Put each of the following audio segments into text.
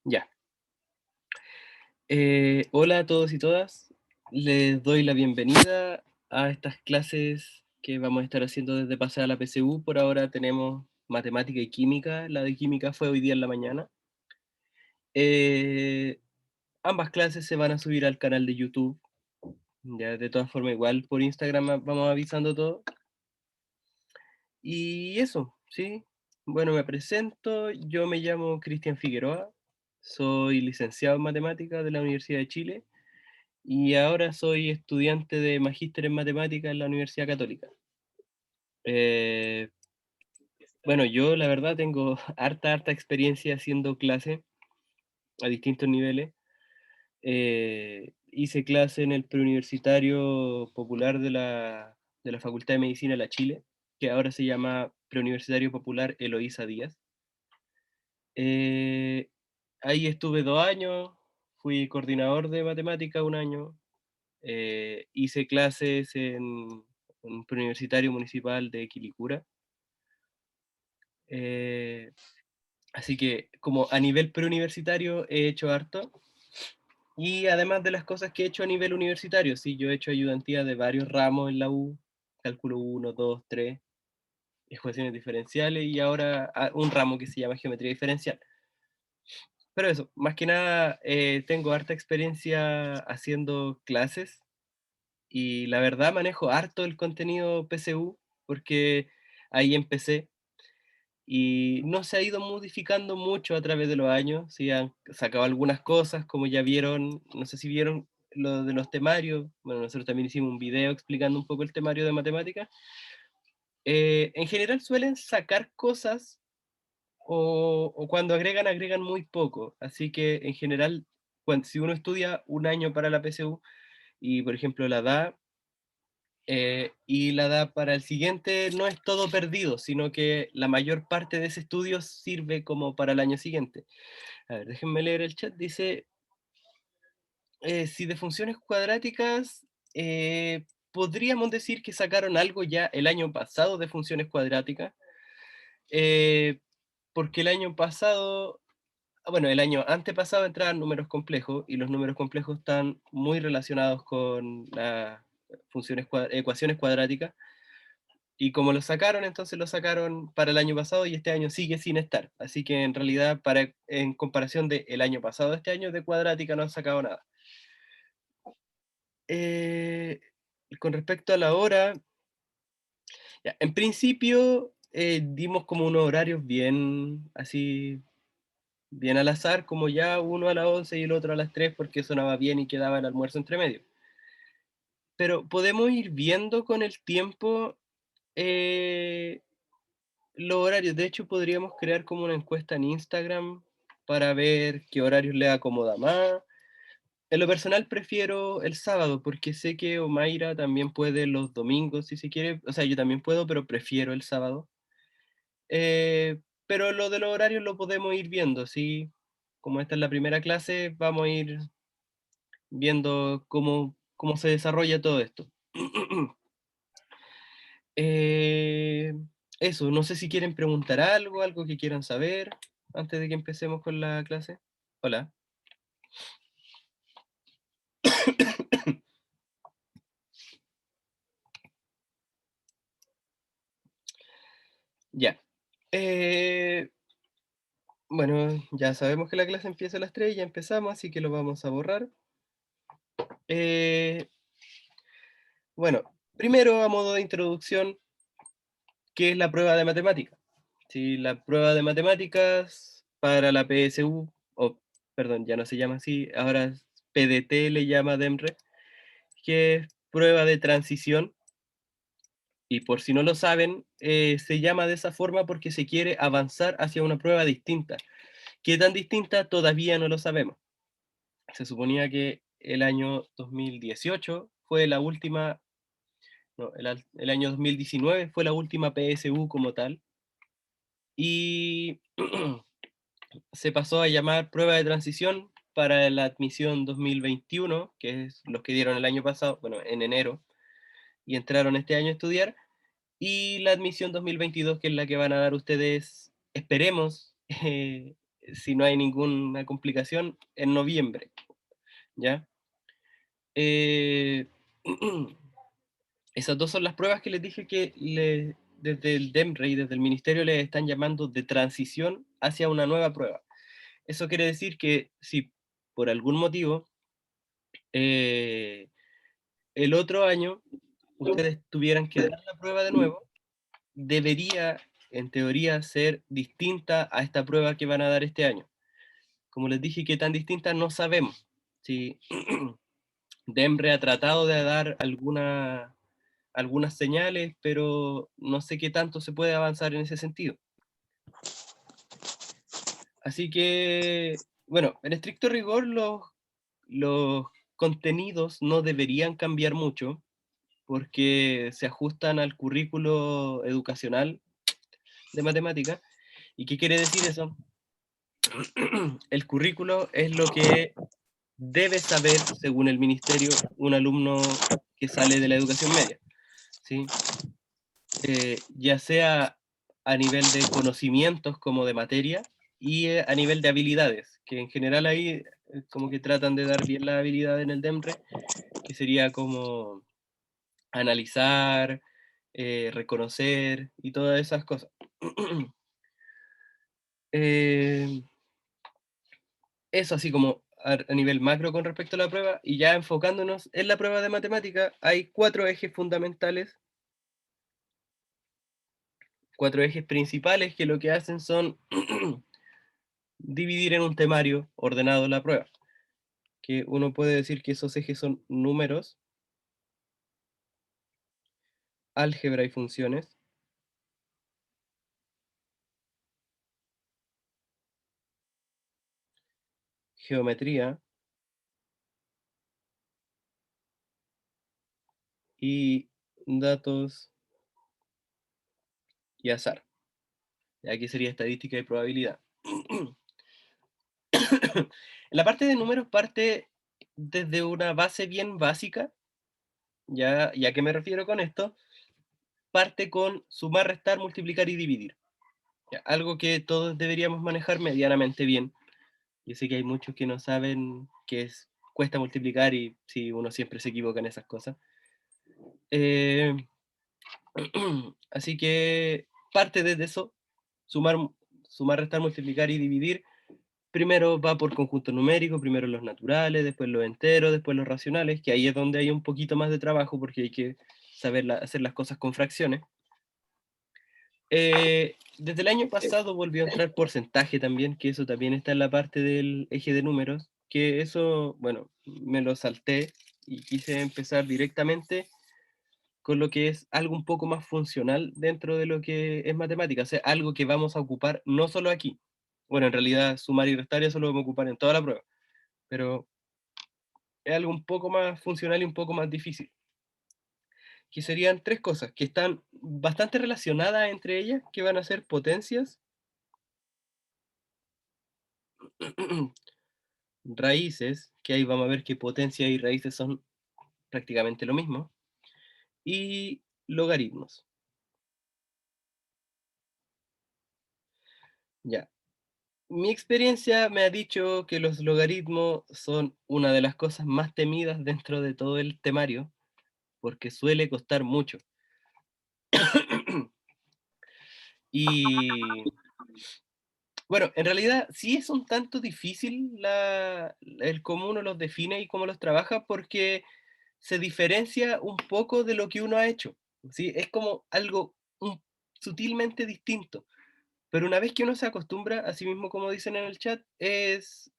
Ya. Hola a todos y todas. Les doy la bienvenida a estas clases que vamos a estar haciendo desde Pasada a la PSU. Por ahora tenemos matemática y química. La de química fue hoy día en la mañana. Eh, Ambas clases se van a subir al canal de YouTube. Ya, de todas formas, igual por Instagram vamos avisando todo. Y eso, ¿sí? Bueno, me presento. Yo me llamo Cristian Figueroa. Soy licenciado en matemáticas de la Universidad de Chile. Y ahora soy estudiante de magíster en matemáticas en la Universidad Católica. Eh, bueno, yo la verdad tengo harta experiencia haciendo clase a distintos niveles. Hice clase en el preuniversitario popular de la Facultad de Medicina de la Chile, que ahora se llama Preuniversitario Popular Eloísa Díaz. Eh, Ahí estuve 2 años, fui coordinador de matemática un año. Hice clases en un preuniversitario municipal de Quilicura. Eh, Así que como a nivel preuniversitario he hecho harto. Y además de las cosas que he hecho a nivel universitario, sí, yo he hecho ayudantía de varios ramos en la U, cálculo uno 2 3 ecuaciones diferenciales y ahora un ramo que se llama geometría diferencial. Pero eso, más que nada, tengo harta experiencia haciendo clases y la verdad manejo harto el contenido PSU porque ahí empecé y no se ha ido modificando mucho a través de los años. Sí han sacado algunas cosas, como ya vieron, no sé si vieron lo de los temarios. Bueno, nosotros también hicimos un video explicando un poco el temario de matemáticas. En general suelen sacar cosas o cuando agregan muy poco. Así que en general, si uno estudia un año para la PSU y por ejemplo la da, y la da para el siguiente, no es todo perdido, sino que la mayor parte de ese estudio sirve como para el año siguiente. A ver, déjenme leer el chat. Dice, si de funciones cuadráticas, podríamos decir que sacaron algo ya el año pasado de funciones cuadráticas, eh, porque el año pasado, bueno, el año antepasado entraban números complejos y los números complejos están muy relacionados con las ecuaciones cuadráticas. Y como lo sacaron, entonces lo sacaron para el año pasado y este año sigue sin estar. Así que en realidad, en comparación del año pasado, este año de cuadrática no han sacado nada. Eh, con respecto a la hora, ya, en principio dimos como unos horarios bien así, bien al azar, como ya uno a las 11 y el otro a las 3 porque sonaba bien y quedaba el almuerzo entre medio. Pero podemos ir viendo con el tiempo eh, los horarios. De hecho, podríamos crear como una encuesta en Instagram para ver qué horarios le acomoda más. En lo personal prefiero el sábado porque sé que Omaira también puede los domingos si se quiere. O sea, yo también puedo, pero prefiero el sábado. Pero lo de los horarios lo podemos ir viendo, ¿sí? Como esta es la primera clase, vamos a ir viendo cómo se desarrolla todo esto. Eh, Eso, no sé si quieren preguntar algo, algo que quieran saber antes de que empecemos con la clase. Hola. Ya. Eh, bueno, ya sabemos que la clase empieza a las 3, ya empezamos, así que lo vamos a borrar. Eh, bueno, primero a modo de introducción, ¿qué es la prueba de matemáticas? Sí, la prueba de matemáticas para la PSU, o perdón, ya no se llama así, ahora PDT le llama DEMRE, que es prueba de transición. Y por si no lo saben, se llama de esa forma porque se quiere avanzar hacia una prueba distinta. ¿Qué tan distinta? Todavía no lo sabemos. Se suponía que el año 2018 fue la última, no, el año 2019 fue la última PSU como tal, y se pasó a llamar prueba de transición para la admisión 2021, que es los que dieron el año pasado, bueno, en enero, y entraron este año a estudiar. Y la admisión 2022, que es la que van a dar ustedes, esperemos, si no hay ninguna complicación, en noviembre, ¿ya? Eh, esas dos son las pruebas que les dije que desde el DEMRE y desde el ministerio les están llamando de transición hacia una nueva prueba. Eso quiere decir que si por algún motivo eh, el otro año ustedes tuvieran que dar la prueba de nuevo, debería, en teoría, ser distinta a esta prueba que van a dar este año. Como les dije, qué tan distinta no sabemos. Si DEMRE ha tratado de dar algunas señales, pero no sé qué tanto se puede avanzar en ese sentido. Así que, bueno, en estricto rigor, los contenidos no deberían cambiar mucho, porque se ajustan al currículo educacional de matemática. ¿Y qué quiere decir eso? El currículo es lo que debe saber, según el ministerio, un alumno que sale de la educación media, ¿sí? Ya sea a nivel de conocimientos como de materia y a nivel de habilidades, que en general ahí como que tratan de dar bien la habilidad en el DEMRE, que sería como analizar, reconocer y todas esas cosas. Eh, Eso así como a nivel macro con respecto a la prueba, y ya enfocándonos en la prueba de matemática, hay cuatro ejes fundamentales, cuatro ejes principales que lo que hacen son dividir en un temario ordenado la prueba, que uno puede decir que esos ejes son números, álgebra y funciones, geometría y datos y azar. Y aquí sería estadística y probabilidad. La parte de números parte desde una base bien básica, ya que me refiero con esto, parte con sumar, restar, multiplicar y dividir. Ya, algo que todos deberíamos manejar medianamente bien. Yo sé que hay muchos que no saben que cuesta multiplicar y sí, uno siempre se equivoca en esas cosas. Eh, así que parte desde eso, sumar, sumar, restar, multiplicar y dividir. Primero va por conjunto numérico, primero los naturales, después los enteros, después los racionales, que ahí es donde hay un poquito más de trabajo porque hay que saber hacer las cosas con fracciones. Desde el año pasado volvió a entrar porcentaje también, que eso también está en la parte del eje de números, que eso, bueno, me lo salté y quise empezar directamente con lo que es algo un poco más funcional dentro de lo que es matemática, o sea, algo que vamos a ocupar no solo aquí. Bueno, en realidad sumar y restar eso lo vamos a ocupar en toda la prueba, pero es algo un poco más funcional y un poco más difícil, que serían tres cosas que están bastante relacionadas entre ellas, que van a ser potencias, raíces, que ahí vamos a ver que potencia y raíces son prácticamente lo mismo, y logaritmos. Ya. Mi experiencia me ha dicho que los logaritmos son una de las cosas más temidas dentro de todo el temario, porque suele costar mucho. Y bueno, en realidad sí es un tanto difícil el cómo uno los define y cómo los trabaja, porque se diferencia un poco de lo que uno ha hecho, ¿sí? Es como algo sutilmente distinto, pero una vez que uno se acostumbra, así mismo como dicen en el chat, es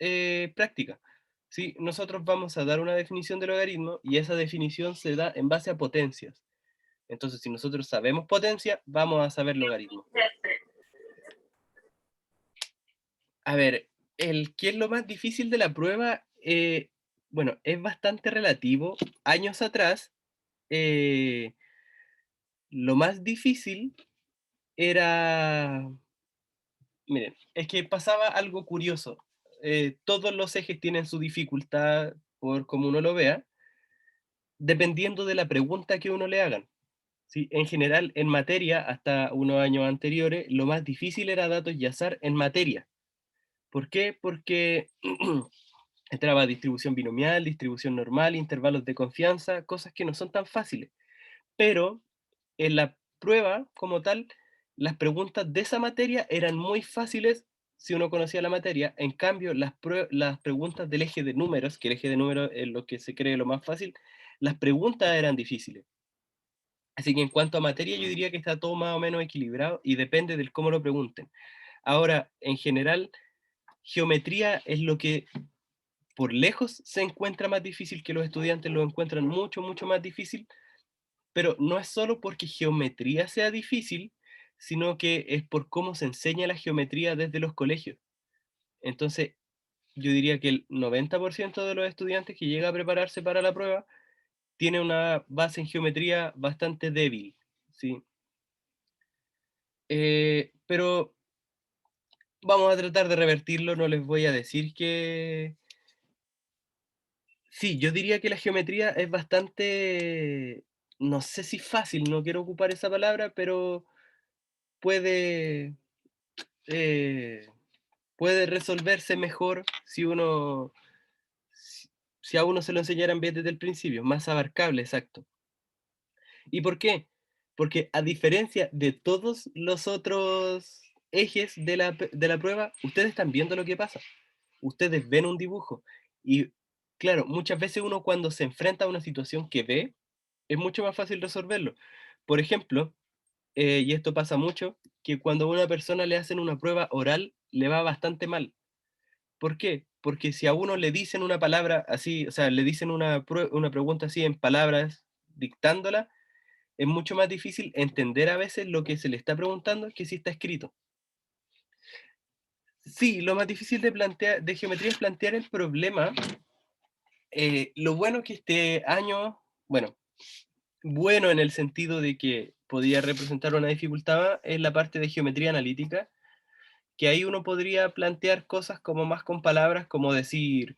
práctica, ¿sí? Nosotros vamos a dar una definición de logaritmo y esa definición se da en base a potencias. Entonces, si nosotros sabemos potencia, vamos a saber logaritmo. A ver, ¿qué es lo más difícil de la prueba? Bueno, es bastante relativo. Años atrás, eh, lo más difícil era, miren, es que pasaba algo curioso. Todos los ejes tienen su dificultad, por como uno lo vea, dependiendo de la pregunta que uno le hagan. ¿Sí? En general, en materia, hasta unos años anteriores, lo más difícil era datos y azar en materia. ¿Por qué? Porque entraba distribución binomial, distribución normal, intervalos de confianza, cosas que no son tan fáciles. Pero en la prueba como tal, las preguntas de esa materia eran muy fáciles si uno conocía la materia. En cambio, las preguntas del eje de números, que el eje de números es lo que se cree lo más fácil, las preguntas eran difíciles. Así que en cuanto a materia, yo diría que está todo más o menos equilibrado y depende del cómo lo pregunten. Ahora, en general, geometría es lo que por lejos se encuentra más difícil, que los estudiantes lo encuentran mucho, mucho más difícil, pero no es solo porque geometría sea difícil, sino que es por cómo se enseña la geometría desde los colegios. Entonces, yo diría que el 90% de los estudiantes que llega a prepararse para la prueba tiene una base en geometría bastante débil, ¿sí? Pero vamos a tratar de revertirlo, no les voy a decir que... Sí, yo diría que la geometría es bastante, no sé si fácil, no quiero ocupar esa palabra, pero puede, eh, puede resolverse mejor si uno, si, si a uno se lo enseñaran bien desde el principio, más abarcable, exacto. ¿Y por qué? Porque a diferencia de todos los otros ejes de de la prueba, ustedes están viendo lo que pasa. Ustedes ven un dibujo. Y claro, muchas veces uno cuando se enfrenta a una situación que ve, es mucho más fácil resolverlo. Por ejemplo, y esto pasa mucho, que cuando a una persona le hacen una prueba oral, le va bastante mal. ¿Por qué? Porque si a uno le dicen una palabra así, o sea, le dicen una pregunta así en palabras, dictándola, es mucho más difícil entender a veces lo que se le está preguntando que si está escrito. Sí, lo más difícil de plantear, de geometría es plantear el problema. Lo bueno que este año, bueno, bueno en el sentido de que podía representar una dificultad más, es la parte de geometría analítica, que ahí uno podría plantear cosas como más con palabras, como decir,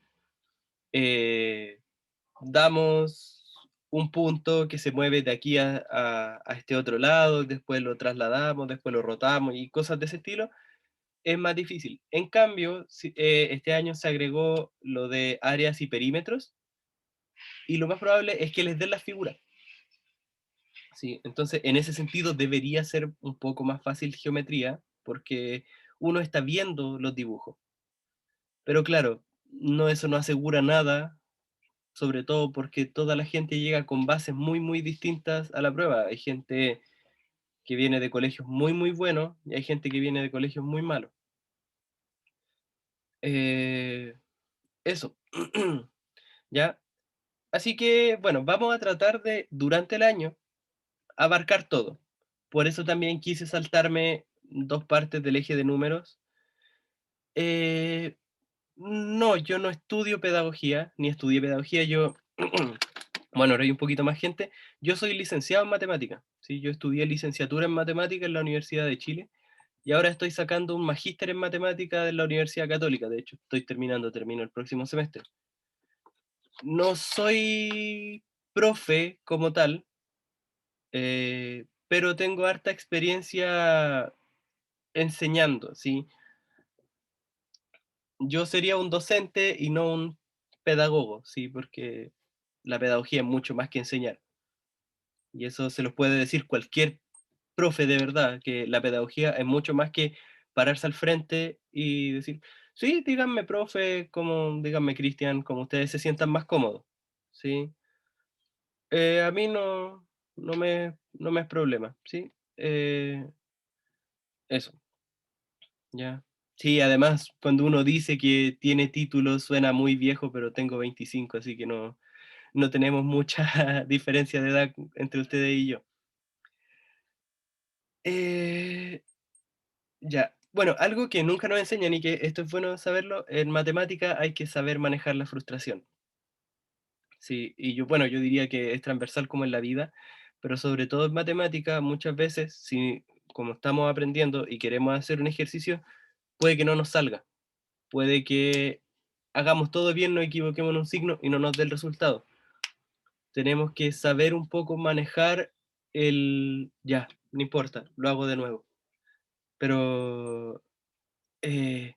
eh, damos un punto que se mueve de aquí a este otro lado, después lo trasladamos, después lo rotamos y cosas de ese estilo, es más difícil. En cambio, este año se agregó lo de áreas y perímetros, y lo más probable es que les den las figuras. ¿Sí? Entonces, en ese sentido, debería ser un poco más fácil geometría, porque uno está viendo los dibujos. Pero claro, no, eso no asegura nada, sobre todo porque toda la gente llega con bases muy, muy distintas a la prueba. Hay gente que viene de colegios muy, muy buenos y hay gente que viene de colegios muy malos. Eh, eso. ¿Ya? Así que, bueno, vamos a tratar de, durante el año, abarcar todo. Por eso también quise saltarme dos partes del eje de números. Eh, no, yo no estudio pedagogía, ni estudié pedagogía. Yo, bueno, ahora hay un poquito más gente. Yo soy licenciado en matemáticas. ¿Sí? Yo estudié licenciatura en matemáticas en la Universidad de Chile y ahora estoy sacando un magíster en matemáticas de la Universidad Católica. De hecho, termino el próximo semestre. No soy profe como tal, pero tengo harta experiencia enseñando, ¿sí? Yo sería un docente y no un pedagogo, ¿sí? Porque la pedagogía es mucho más que enseñar. Y eso se los puede decir cualquier profe de verdad, que la pedagogía es mucho más que pararse al frente y decir, sí, díganme profe, como, díganme Cristian, como ustedes se sientan más cómodos, ¿sí? A mí no me es problema, ¿sí? Eso, ya. Sí, además, cuando uno dice que tiene títulos suena muy viejo, pero tengo 25, así que no tenemos mucha diferencia de edad entre ustedes y yo. Eh, ya. Bueno, algo que nunca nos enseñan y que esto es bueno saberlo, en matemática hay que saber manejar la frustración. Sí, y yo, bueno, yo diría que es transversal como en la vida, pero sobre todo en matemática, muchas veces, si como estamos aprendiendo y queremos hacer un ejercicio, puede que no nos salga. Puede que hagamos todo bien, nos equivoquemos en un signo y no nos dé el resultado. Tenemos que saber un poco manejar ya, no importa, lo hago de nuevo. Pero, eh,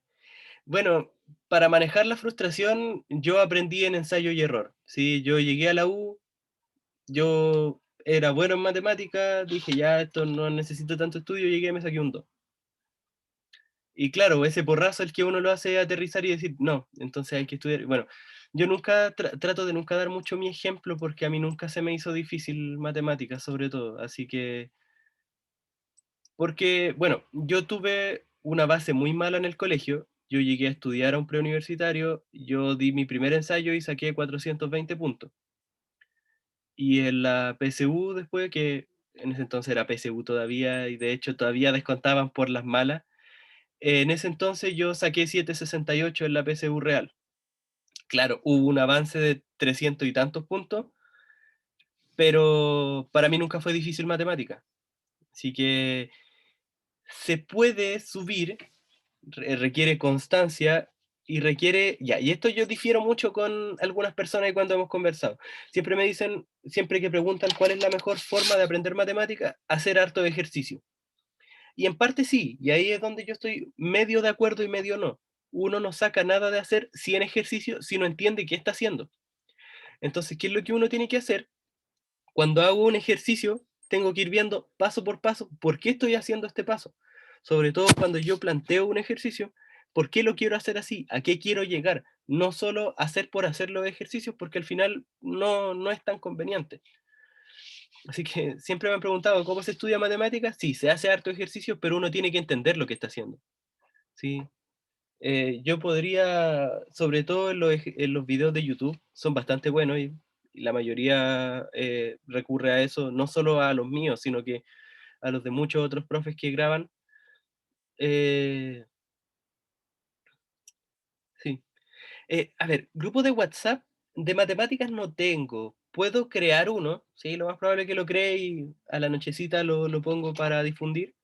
Bueno, para manejar la frustración, yo aprendí en ensayo y error. Sí, yo llegué a la U, yo era bueno en matemáticas, dije, ya, esto no necesito tanto estudio, llegué, me saqué un 2. Y claro, ese porrazo es el que uno lo hace aterrizar y decir, no, entonces hay que estudiar. Bueno, yo nunca trato de nunca dar mucho mi ejemplo porque a mí nunca se me hizo difícil matemáticas, sobre todo. Así que, porque, bueno, yo tuve una base muy mala en el colegio. Yo llegué a estudiar a un preuniversitario, yo di mi primer ensayo y saqué 420 puntos. Y en la PSU después, que en ese entonces era PSU todavía, y de hecho todavía descontaban por las malas, en ese entonces yo saqué 768 en la PSU real. Claro, hubo un avance de 300 y tantos puntos, pero para mí nunca fue difícil matemática. Así que se puede subir, requiere constancia y requiere, ya, y esto yo difiero mucho con algunas personas cuando hemos conversado. Siempre me dicen, siempre que preguntan cuál es la mejor forma de aprender matemática, hacer harto ejercicio. Y en parte sí, y ahí es donde yo estoy medio de acuerdo y medio no. Uno no saca nada de hacer 100 ejercicios si no entiende qué está haciendo. Entonces, ¿qué es lo que uno tiene que hacer? Cuando hago un ejercicio, tengo que ir viendo paso por paso por qué estoy haciendo este paso. Sobre todo cuando yo planteo un ejercicio, ¿por qué lo quiero hacer así? ¿A qué quiero llegar? No solo hacer por hacer los ejercicios, porque al final no es tan conveniente. Así que siempre me han preguntado, ¿cómo se estudia matemáticas? Sí, se hace harto ejercicio, pero uno tiene que entender lo que está haciendo. ¿Sí? Yo podría, sobre todo en los videos de YouTube, son bastante buenos y la mayoría recurre a eso, no solo a los míos, sino que a los de muchos otros profes que graban. Eh, sí. A ver, grupo de WhatsApp de matemáticas no tengo. Puedo crear uno, sí, lo más probable es que lo cree y a la nochecita lo pongo para difundir.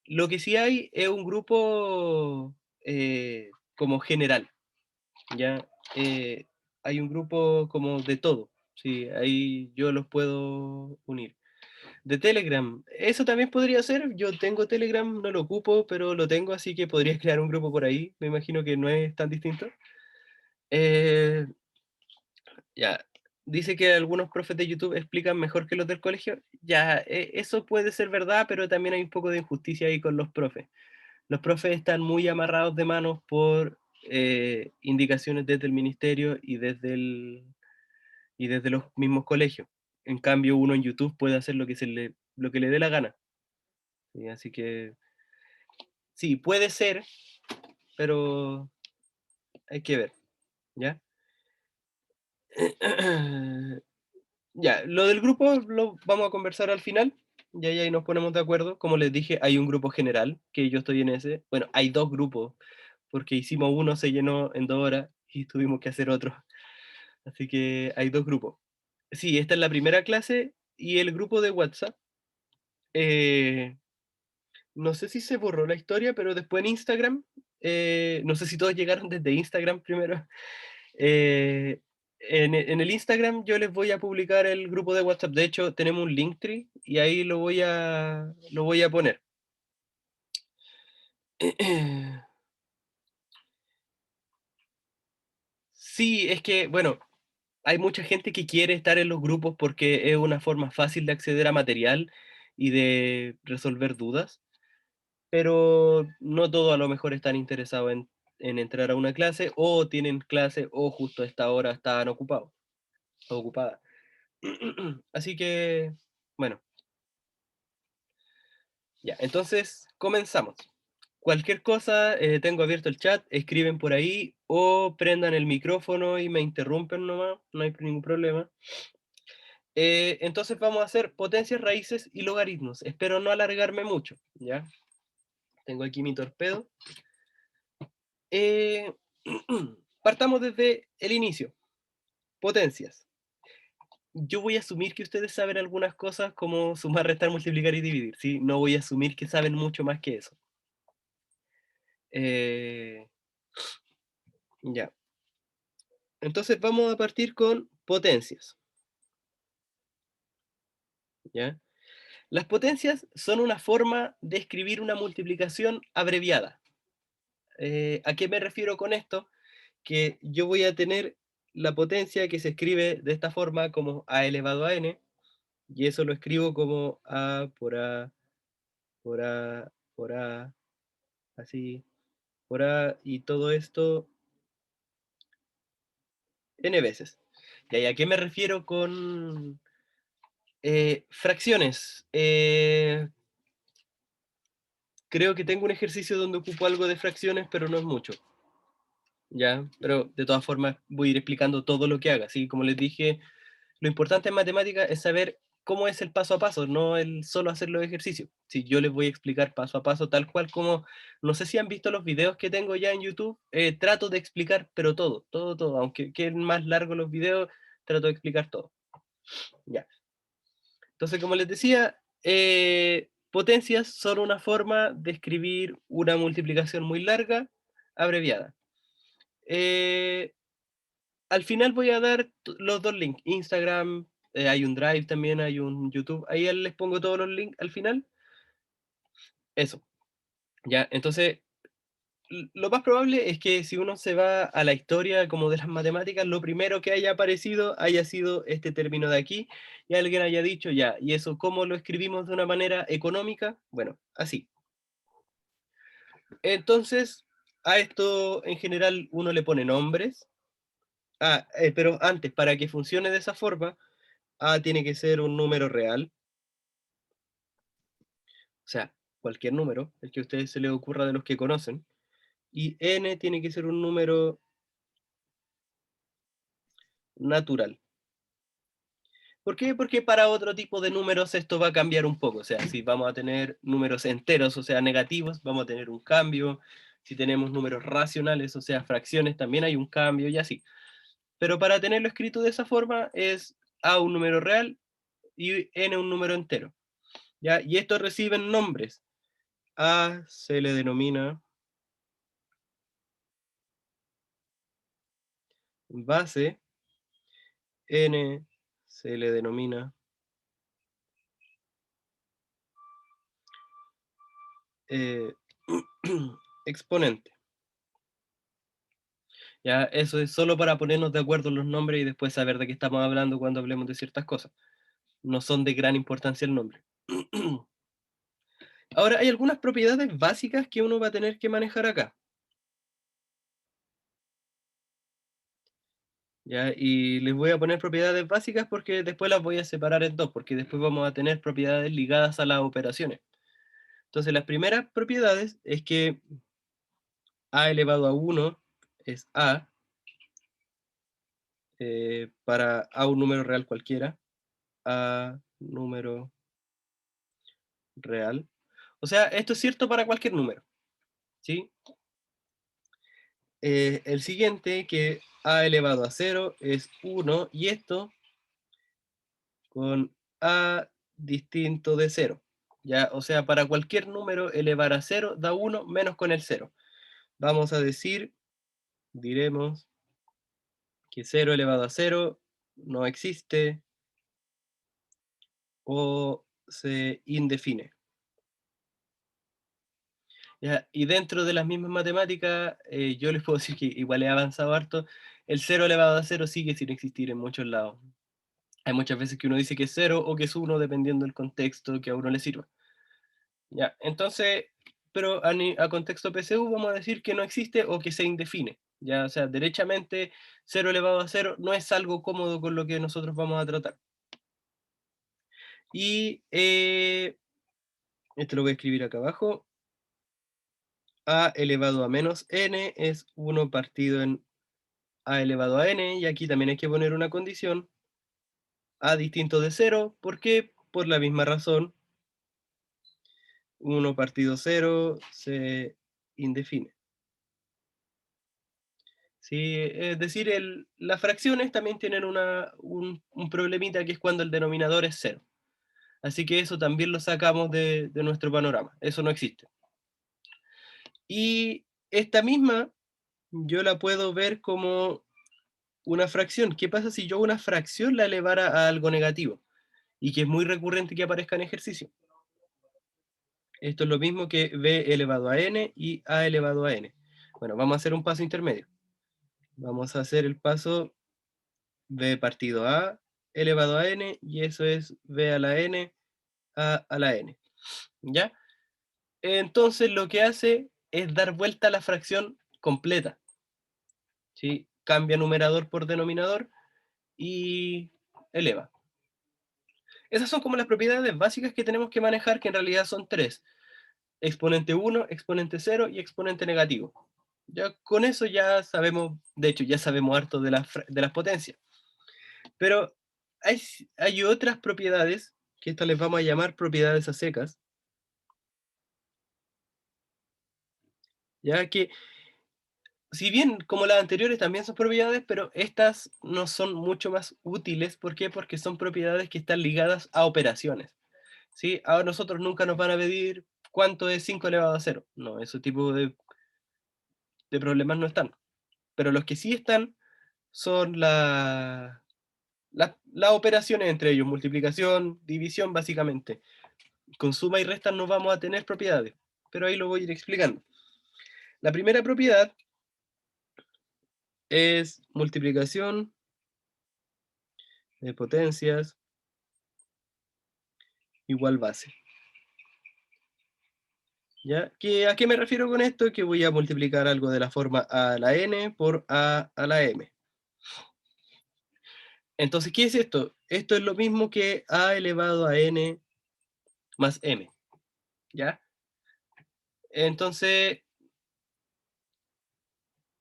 Lo que sí hay es un grupo como general. Ya, hay un grupo como de todo, sí, ahí yo los puedo unir. De Telegram, eso también podría ser, yo tengo Telegram, no lo ocupo, pero lo tengo, así que podrías crear un grupo por ahí, me imagino que no es tan distinto. Eh, ya, dice que algunos profes de YouTube explican mejor que los del colegio, ya, eso puede ser verdad, pero también hay un poco de injusticia ahí con los profes. Los profes están muy amarrados de manos por indicaciones desde el ministerio y desde los mismos colegios. En cambio, uno en YouTube puede hacer lo que le dé la gana. ¿Sí? Así que sí, puede ser, pero hay que ver, ¿ya? Ya, lo del grupo lo vamos a conversar al final, ya ahí nos ponemos de acuerdo. Como les dije, hay un grupo general, que yo estoy en ese. Bueno, hay dos grupos, porque hicimos uno, se llenó en 2 horas y tuvimos que hacer otro. Así que hay dos grupos. Sí, esta es la primera clase y el grupo de WhatsApp. eh, no sé si se borró la historia, pero después en Instagram, no sé si todos llegaron desde Instagram primero. eh, en el Instagram yo les voy a publicar el grupo de WhatsApp. De hecho, tenemos un Linktree y ahí lo voy a poner. Sí, es que, bueno, hay mucha gente que quiere estar en los grupos porque es una forma fácil de acceder a material y de resolver dudas, pero no todos a lo mejor están interesados en entrar a una clase o tienen clase o justo a esta hora estaban ocupados o ocupadas. Así que, bueno, ya, entonces comenzamos. Cualquier cosa, tengo abierto el chat, escriben por ahí o prendan el micrófono y me interrumpen nomás, no hay ningún problema. Entonces vamos a hacer potencias, raíces y logaritmos. Espero no alargarme mucho, ¿ya? Tengo aquí mi torpedo. Eh, partamos desde el inicio. Potencias. Yo voy a asumir que ustedes saben algunas cosas como sumar, restar, multiplicar y dividir, ¿sí? No voy a asumir que saben mucho más que eso. Eh, ya. Entonces vamos a partir con potencias, ¿ya? Las potencias son una forma de escribir una multiplicación abreviada. ¿A qué me refiero con esto? Que yo voy a tener la potencia que se escribe de esta forma como a elevado a n, y eso lo escribo como a por a, por a, por a, así, por a, y todo esto n veces. ¿Y a qué me refiero con fracciones? Creo que tengo un ejercicio donde ocupo algo de fracciones, pero no es mucho. Ya, pero de todas formas voy a ir explicando todo lo que haga, ¿sí? Como les dije, lo importante en matemática es saber cómo es el paso a paso, no el solo hacer los ejercicios. Si yo les voy a explicar paso a paso, tal cual como, no sé si han visto los videos que tengo ya en YouTube, trato de explicar, pero todo, todo, todo, aunque queden más largos los videos, trato de explicar todo. Ya. Entonces, como les decía, potencias son una forma de escribir una multiplicación muy larga, abreviada. Eh, Al final voy a dar los dos links, Instagram, hay un Drive también, hay un YouTube, ahí les pongo todos los links al final. Eso, ya, entonces lo más probable es que si uno se va a la historia como de las matemáticas, lo primero que haya aparecido haya sido este término de aquí y alguien haya dicho ya, ¿y eso cómo lo escribimos de una manera económica? Bueno, así. Entonces, a esto en general uno le pone nombres. Pero antes, para que funcione de esa forma, A tiene que ser un número real, o sea, cualquier número, el que a ustedes se les ocurra de los que conocen, y N tiene que ser un número natural. ¿Por qué? Porque para otro tipo de números esto va a cambiar un poco, o sea, si vamos a tener números enteros, o sea, negativos, vamos a tener un cambio, si tenemos números racionales, o sea, fracciones, también hay un cambio y así. Pero para tenerlo escrito de esa forma es A un número real y N un número entero, ¿ya? Y estos reciben nombres. A se le denomina base, N se le denomina eh, exponente. Ya, eso es solo para ponernos de acuerdo en los nombres y después saber de qué estamos hablando cuando hablemos de ciertas cosas. No son de gran importancia el nombre. Ahora, hay algunas propiedades básicas que uno va a tener que manejar acá. ¿Ya? Y les voy a poner propiedades básicas porque después las voy a separar en dos, porque después vamos a tener propiedades ligadas a las operaciones. Entonces, las primeras propiedades es que a elevado a 1 es a, para a un número real cualquiera, a número real. O sea, esto es cierto para cualquier número, ¿sí? El siguiente, que a elevado a 0 es 1, y esto con a distinto de 0. ¿Ya? O sea, para cualquier número elevar a 0 da 1 menos con el 0. Vamos a decir, diremos que 0 elevado a 0 no existe o se indefine. ¿Ya? Y dentro de las mismas matemáticas, yo les puedo decir que igual he avanzado harto, el 0 elevado a 0 sigue sin existir en muchos lados. Hay muchas veces que uno dice que es 0 o que es 1 dependiendo del contexto que a uno le sirva. ¿Ya? Entonces, pero a contexto PSU vamos a decir que no existe o que se indefine. ¿Ya? O sea, derechamente 0 elevado a 0 no es algo cómodo con lo que nosotros vamos a tratar. Y esto lo voy a escribir acá abajo. A elevado a menos n es 1 partido en a elevado a n, y aquí también hay que poner una condición, a distinto de 0, ¿por qué? Por la misma razón, 1 partido 0 se indefine. Sí, es decir, las fracciones también tienen un problemita que es cuando el denominador es 0. Así que eso también lo sacamos de nuestro panorama, eso no existe. Y esta misma yo la puedo ver como una fracción. ¿Qué pasa si yo una fracción la elevara a algo negativo? Y que es muy recurrente que aparezca en ejercicio. Esto es lo mismo que b elevado a n y a elevado a n. Bueno, vamos a hacer un paso intermedio. Vamos a hacer el paso b partido a elevado a n, y eso es b a la n a la n. ¿Ya? Entonces lo que hace es dar vuelta a la fracción completa. ¿Sí? Cambia numerador por denominador y eleva. Esas son como las propiedades básicas que tenemos que manejar, que en realidad son tres: exponente 1, exponente 0 y exponente negativo. Ya con eso ya sabemos, de hecho ya sabemos harto de las potencias. Pero hay, hay otras propiedades, que estas les vamos a llamar propiedades a secas, ya que si bien como las anteriores también son propiedades, pero estas no son mucho más útiles. ¿Por qué? Porque son propiedades que están ligadas a operaciones. ¿Sí? A nosotros nunca nos van a pedir cuánto es 5 elevado a 0. No, ese tipo de problemas no están. Pero los que sí están son las operaciones entre ellos: multiplicación, división, básicamente. Con suma y resta no vamos a tener propiedades, pero ahí lo voy a ir explicando. La primera propiedad es multiplicación de potencias igual base. ¿Ya? ¿A qué me refiero con esto? Que voy a multiplicar algo de la forma a a la n por a la m. Entonces, ¿qué es esto? Esto es lo mismo que a elevado a n más m. ¿Ya? Entonces,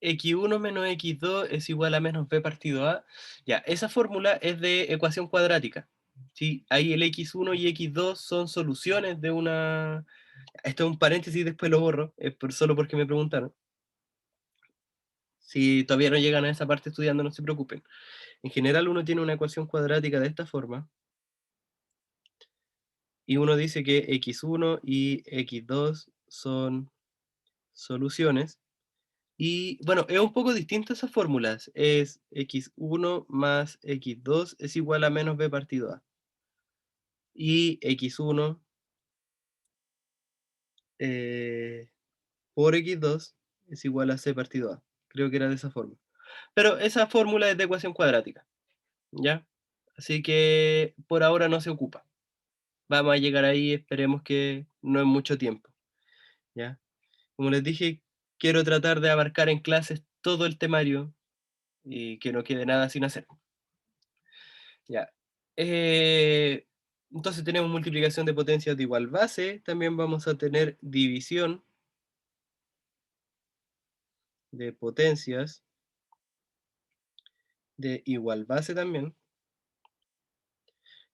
x1 menos x2 es igual a menos b partido a. Ya, esa fórmula es de ecuación cuadrática. ¿Sí? Ahí el x1 y x2 son soluciones de una... Esto es un paréntesis, después lo borro, solo porque me preguntaron. Si todavía no llegan a esa parte estudiando, no se preocupen. En general uno tiene una ecuación cuadrática de esta forma, y uno dice que x1 y x2 son soluciones. Y bueno, es un poco distinto esas fórmulas. Es x1 más x2 es igual a menos b partido a. Y x1 por x2 es igual a c partido a. Creo que era de esa forma. Pero esa fórmula es de ecuación cuadrática, ¿ya? Así que por ahora no se ocupa. Vamos a llegar ahí, esperemos que no en mucho tiempo, ¿ya? Como les dije, quiero tratar de abarcar en clases todo el temario y que no quede nada sin hacer. Ya. Eh, entonces tenemos multiplicación de potencias de igual base, también vamos a tener división de potencias de igual base también,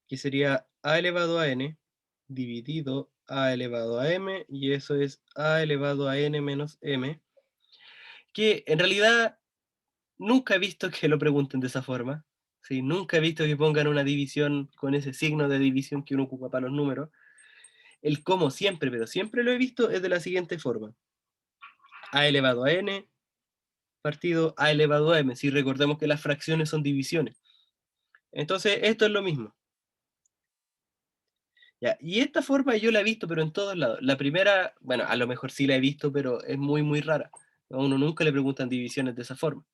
que sería a elevado a n dividido a elevado a m, y eso es a elevado a n menos m, que en realidad nunca he visto que lo pregunten de esa forma. ¿Sí? Nunca he visto que pongan una división con ese signo de división que uno ocupa para los números. El cómo siempre, pero siempre lo he visto, es de la siguiente forma: a elevado a n partido a elevado a m. Si recordemos que las fracciones son divisiones. Entonces, esto es lo mismo. ¿Ya? Y esta forma yo la he visto, pero en todos lados. La primera, bueno, a lo mejor sí la he visto, pero es muy, muy rara. A uno nunca le preguntan divisiones de esa forma.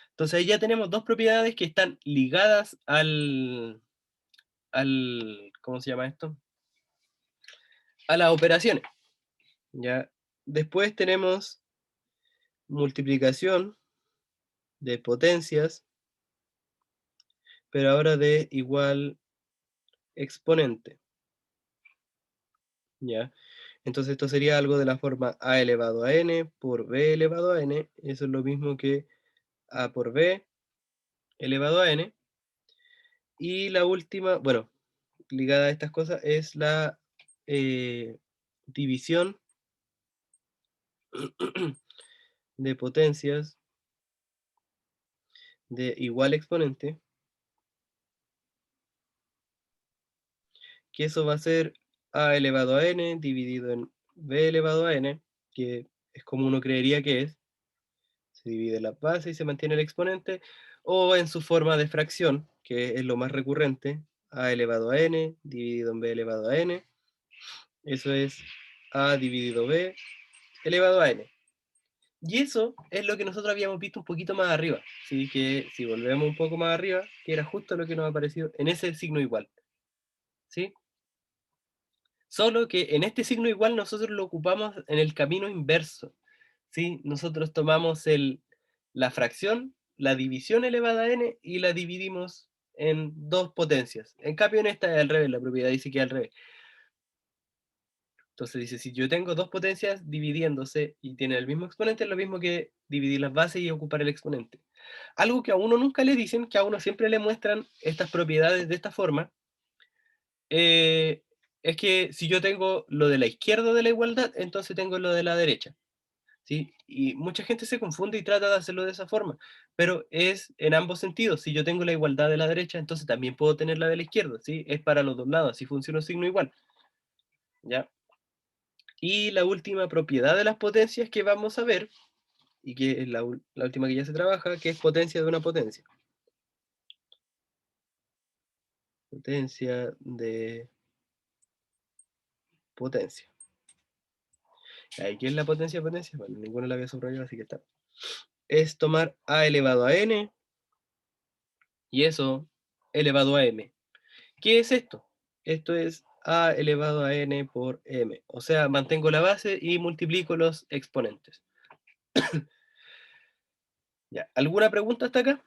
Entonces ahí ya tenemos dos propiedades que están ligadas ¿cómo se llama esto? A las operaciones. ¿Ya? Después tenemos multiplicación de potencias, pero ahora de igual exponente. ¿Ya? Entonces esto sería algo de la forma a elevado a n por b elevado a n. Eso es lo mismo que a por b elevado a n. Y la última, bueno, ligada a estas cosas, es la división de potencias de igual exponente, que eso va a ser a elevado a n dividido en b elevado a n, que es como uno creería que es. Se divide la base y se mantiene el exponente, o en su forma de fracción, que es lo más recurrente: a elevado a n dividido en b elevado a n. Eso es a dividido b elevado a n. Y eso es lo que nosotros habíamos visto un poquito más arriba. Así que si volvemos un poco más arriba, que era justo lo que nos ha aparecido en ese signo igual. ¿Sí? Solo que en este signo igual nosotros lo ocupamos en el camino inverso. ¿Sí? Nosotros tomamos la fracción, la división elevada a n y la dividimos en dos potencias. En cambio en esta es al revés, la propiedad dice que es al revés. Entonces dice, si yo tengo dos potencias dividiéndose y tienen el mismo exponente, es lo mismo que dividir las bases y ocupar el exponente. Algo que a uno nunca le dicen, que a uno siempre le muestran estas propiedades de esta forma, eh, es que si yo tengo lo de la izquierda de la igualdad, entonces tengo lo de la derecha. ¿Sí? Y mucha gente se confunde y trata de hacerlo de esa forma, pero es en ambos sentidos. Si yo tengo la igualdad de la derecha, entonces también puedo tener la de la izquierda. ¿Sí? Es para los dos lados, así funciona un signo igual. ¿Ya? Y la última propiedad de las potencias que vamos a ver, y que es la última que ya se trabaja, que es potencia de una potencia. Potencia de potencia. ¿Y qué es la potencia de potencia? Bueno, ninguna la había subrayado, así que está. Es tomar a elevado a n y eso elevado a m. ¿Qué es esto? Esto es a elevado a n por m. O sea, mantengo la base y multiplico los exponentes. Ya. ¿Alguna pregunta hasta acá?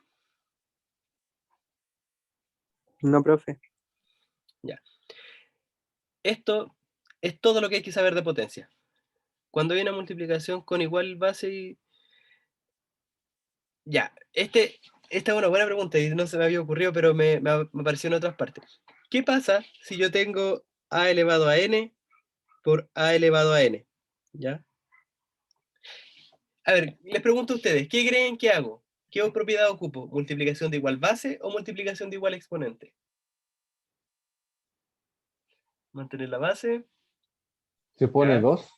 No, profe. Ya. Esto es todo lo que hay que saber de potencia. Cuando hay una multiplicación con igual base y... Ya, esta es una buena pregunta y no se me había ocurrido, pero me apareció en otras partes. ¿Qué pasa si yo tengo a elevado a n por a elevado a n? ¿Ya? A ver, les pregunto a ustedes, ¿qué creen que hago? ¿Qué propiedad ocupo? ¿Multiplicación de igual base o multiplicación de igual exponente? ¿Mantener la base? Se pone ¿Ya? 2.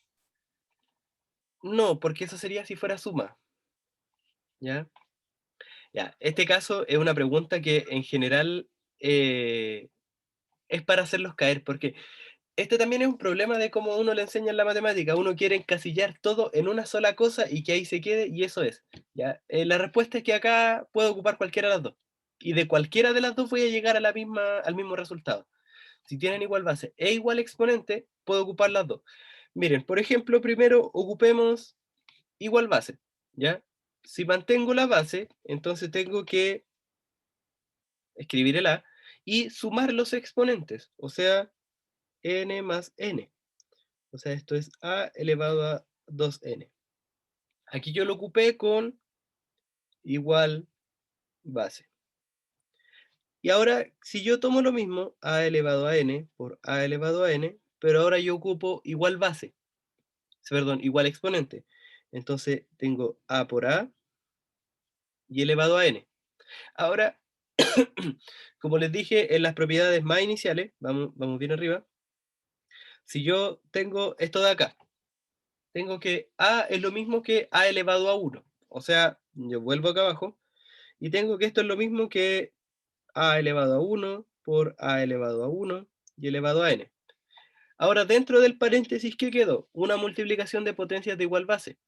No, porque eso sería si fuera suma. ¿Ya? Ya, este caso es una pregunta que en general es para hacerlos caer, porque este también es un problema de cómo uno le enseña en la matemática. Uno quiere encasillar todo en una sola cosa y que ahí se quede, y eso es. ¿Ya? La respuesta es que acá puedo ocupar cualquiera de las dos. Y de cualquiera de las dos voy a llegar a al mismo resultado. Si tienen igual base e igual exponente, puedo ocupar las dos. Miren, por ejemplo, primero ocupemos igual base. ¿Ya? Si mantengo la base, entonces tengo que escribir el A y sumar los exponentes. O sea, n más n. O sea, esto es a elevado a 2n. Aquí yo lo ocupé con igual base. Y ahora, si yo tomo lo mismo, a elevado a n por a elevado a n, pero ahora yo ocupo igual base, perdón, igual exponente. Entonces tengo a por a y elevado a n. Ahora, como les dije, en las propiedades más iniciales, vamos bien arriba, si yo tengo esto de acá, tengo que a es lo mismo que a elevado a 1. O sea, yo vuelvo acá abajo y tengo que esto es lo mismo que a elevado a 1 por a elevado a 1 y elevado a n. Ahora, dentro del paréntesis, ¿qué quedó? Una multiplicación de potencias de igual base.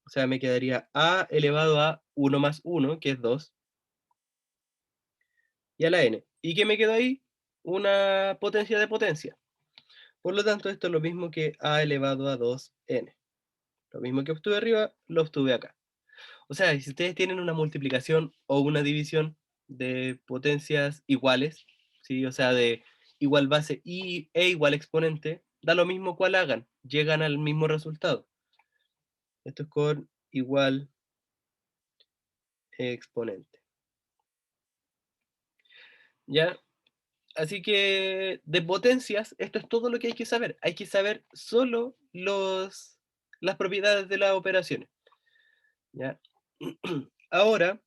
O sea, me quedaría a elevado a 1 más 1, que es 2, y a la n. ¿Y qué me quedó ahí? Una potencia de potencia. Por lo tanto, esto es lo mismo que a elevado a 2n. Lo mismo que obtuve arriba, lo obtuve acá. O sea, si ustedes tienen una multiplicación o una división de potencias iguales, ¿sí? O sea, de igual base e igual exponente, da lo mismo cuál hagan, llegan al mismo resultado. Esto es con igual exponente. ¿Ya? Así que de potencias, esto es todo lo que hay que saber. Hay que saber solo las propiedades de las operaciones. ¿Ya? Ahora,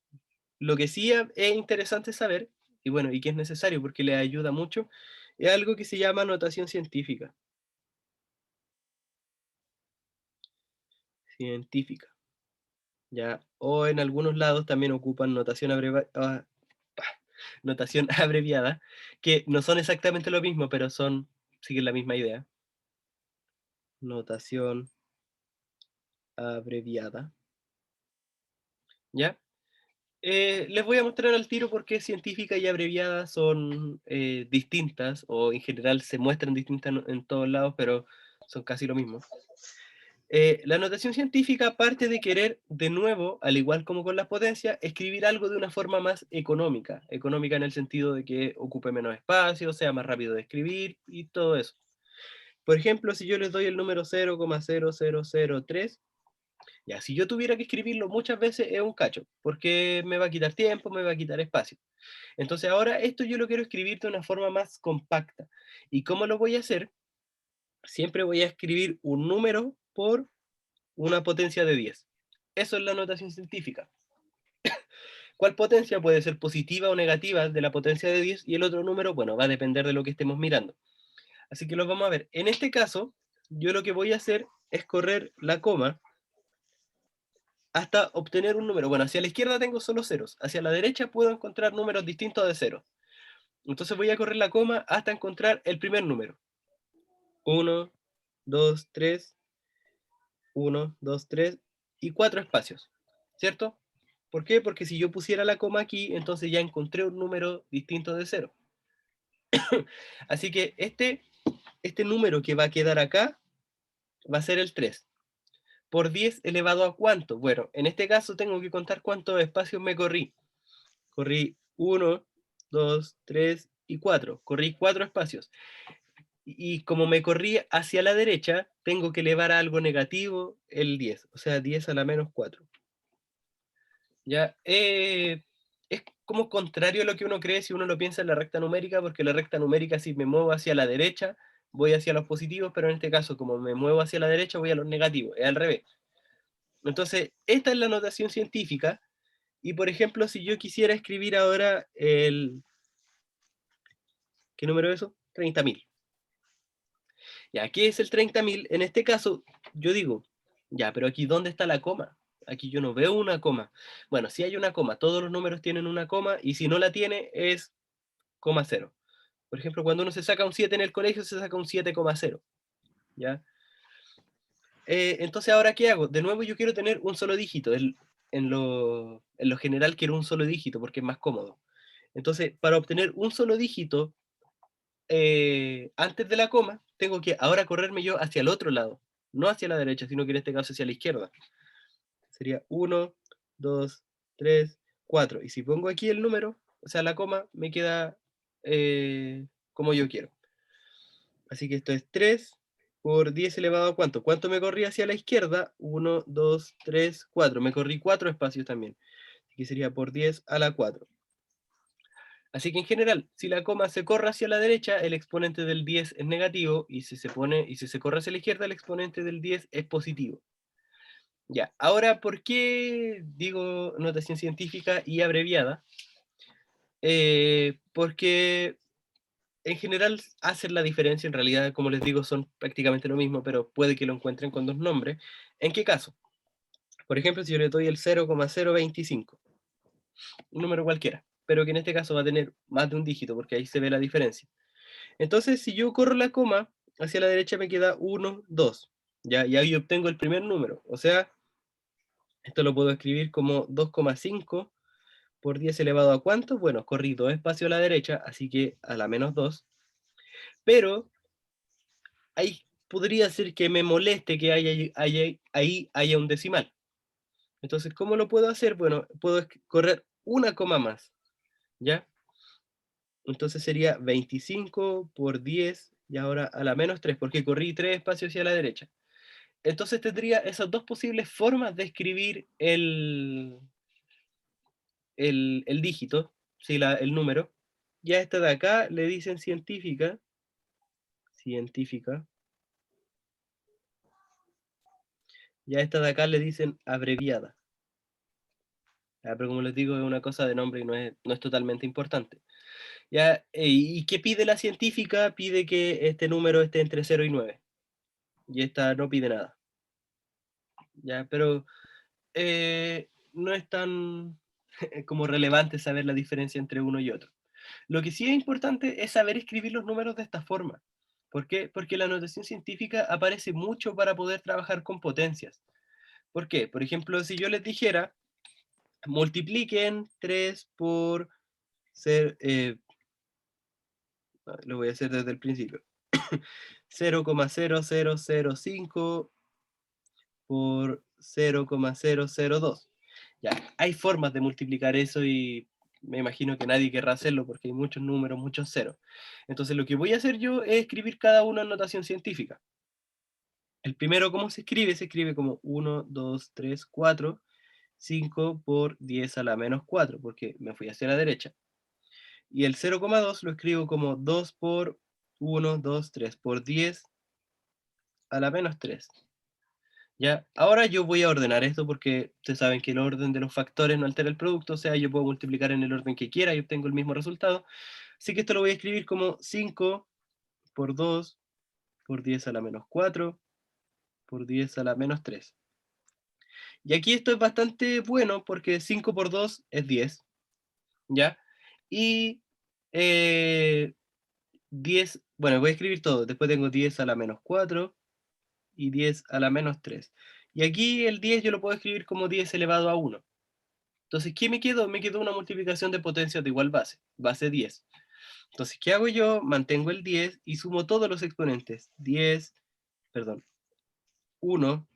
lo que sí es interesante saber, y bueno, y que es necesario porque le ayuda mucho, es algo que se llama notación científica. Científica, ¿ya? O en algunos lados también ocupan notación abreviada, que no son exactamente lo mismo, pero siguen la misma idea. Notación abreviada. ¿ya? Les voy a mostrar al tiro por qué científica y abreviada son distintas, o en general se muestran distintas en todos lados, pero son casi lo mismo. La notación científica parte de querer, de nuevo, al igual como con las potencias, escribir algo de una forma más económica. Económica en el sentido de que ocupe menos espacio, sea más rápido de escribir y todo eso. Por ejemplo, si yo les doy el número 0,0003, ya, si yo tuviera que escribirlo muchas veces es un cacho, porque me va a quitar tiempo, me va a quitar espacio. Entonces ahora esto yo lo quiero escribir de una forma más compacta. ¿Y cómo lo voy a hacer? Siempre voy a escribir un número por una potencia de 10. Eso es la notación científica. ¿Cuál potencia puede ser positiva o negativa de la potencia de 10? Y el otro número, bueno, va a depender de lo que estemos mirando. Así que los vamos a ver. En este caso, yo lo que voy a hacer es correr la coma hasta obtener un número. Bueno, hacia la izquierda tengo solo ceros, hacia la derecha puedo encontrar números distintos de cero. Entonces voy a correr la coma hasta encontrar el primer número. 1, 2, 3, 1, 2, 3 y 4 espacios, ¿cierto? ¿Por qué? Porque si yo pusiera la coma aquí, entonces ya encontré un número distinto de cero. Así que este número que va a quedar acá va a ser el 3. ¿Por 10 elevado a cuánto? Bueno, en este caso tengo que contar cuántos espacios me corrí. Corrí 1, 2, 3 y 4. Corrí 4 espacios. Y como me corrí hacia la derecha, tengo que elevar a algo negativo el 10, o sea, 10 a la menos 4. ¿Ya? Es como contrario a lo que uno cree si uno lo piensa en la recta numérica, porque la recta numérica si me muevo hacia la derecha, voy hacia los positivos, pero en este caso, como me muevo hacia la derecha, voy a los negativos, es al revés. Entonces, esta es la notación científica, y por ejemplo, si yo quisiera escribir ahora ¿qué número es eso? 30.000. Ya, ¿qué es el 30.000? En este caso, yo digo, ya, pero aquí, ¿dónde está la coma? Aquí yo no veo una coma. Bueno, si hay una coma, todos los números tienen una coma, y si no la tiene, es coma cero. Por ejemplo, cuando uno se saca un 7 en el colegio, se saca un 7,0. ¿Ya? Entonces, ¿ahora qué hago? De nuevo, yo quiero tener un solo dígito. En lo general, quiero un solo dígito porque es más cómodo. Entonces, para obtener un solo dígito antes de la coma, tengo que ahora correrme yo hacia el otro lado, no hacia la derecha, sino que en este caso hacia la izquierda. Sería 1, 2, 3, 4. Y si pongo aquí el número, o sea, la coma, me queda como yo quiero. Así que esto es 3 por 10 elevado a ¿cuánto? ¿Cuánto me corrí hacia la izquierda? 1, 2, 3, 4. Me corrí 4 espacios también. Así que sería por 10 a la 4. Así que en general, si la coma se corre hacia la derecha, el exponente del 10 es negativo, y si se corre hacia la izquierda, el exponente del 10 es positivo. Ya, ahora, ¿por qué digo notación científica y abreviada? Porque en general hacen la diferencia, en realidad, como les digo, son prácticamente lo mismo, pero puede que lo encuentren con dos nombres. ¿En qué caso? Por ejemplo, si yo le doy el 0,025, un número cualquiera, pero que en este caso va a tener más de un dígito, porque ahí se ve la diferencia. Entonces, si yo corro la coma, hacia la derecha me queda 1, 2. ¿Ya? Y ahí obtengo el primer número. O sea, esto lo puedo escribir como 2,5 por 10 elevado a ¿cuánto? Bueno, corrí 2 espacios a la derecha, así que a la menos 2. Pero ahí podría ser que me moleste que ahí haya un decimal. Entonces, ¿cómo lo puedo hacer? Bueno, puedo correr una coma más. ¿Ya? Entonces sería 25 por 10 y ahora a la menos 3, porque corrí 3 espacios hacia la derecha. Entonces tendría esas dos posibles formas de escribir el dígito, ¿sí? El número. Ya esta de acá le dicen científica, científica. Ya esta de acá le dicen abreviada. Ya, pero como les digo, es una cosa de nombre y no es totalmente importante. Ya, ¿y qué pide la científica? Pide que este número esté entre 0 y 9. Y esta no pide nada. Ya, pero no es tan como relevante saber la diferencia entre uno y otro. Lo que sí es importante es saber escribir los números de esta forma. ¿Por qué? Porque la notación científica aparece mucho para poder trabajar con potencias. ¿Por qué? Por ejemplo, si yo les dijera multipliquen 3 por ser, lo voy a hacer desde el principio. 0,0005 por 0,002. Ya, hay formas de multiplicar eso y me imagino que nadie querrá hacerlo porque hay muchos números, muchos ceros. Entonces lo que voy a hacer yo es escribir cada uno en notación científica. El primero, ¿cómo se escribe? Se escribe como 1, 2, 3, 4, 5 por 10 a la menos 4, porque me fui hacia la derecha. Y el 0,2 lo escribo como 2 por 1, 2, 3 por 10 a la menos 3. Ya, ahora yo voy a ordenar esto porque ustedes saben que el orden de los factores no altera el producto, o sea, yo puedo multiplicar en el orden que quiera y obtengo el mismo resultado. Así que esto lo voy a escribir como 5 por 2 por 10 a la menos 4 por 10 a la menos 3. Y aquí esto es bastante bueno porque 5 por 2 es 10, ¿ya? Y 10, bueno, voy a escribir todo. Después tengo 10 a la menos 4 y 10 a la menos 3. Y aquí el 10 yo lo puedo escribir como 10 elevado a 1. Entonces, ¿qué me quedó? Me quedó una multiplicación de potencias de igual base, base 10. Entonces, ¿qué hago yo? Mantengo el 10 y sumo todos los exponentes. 10, perdón, 1,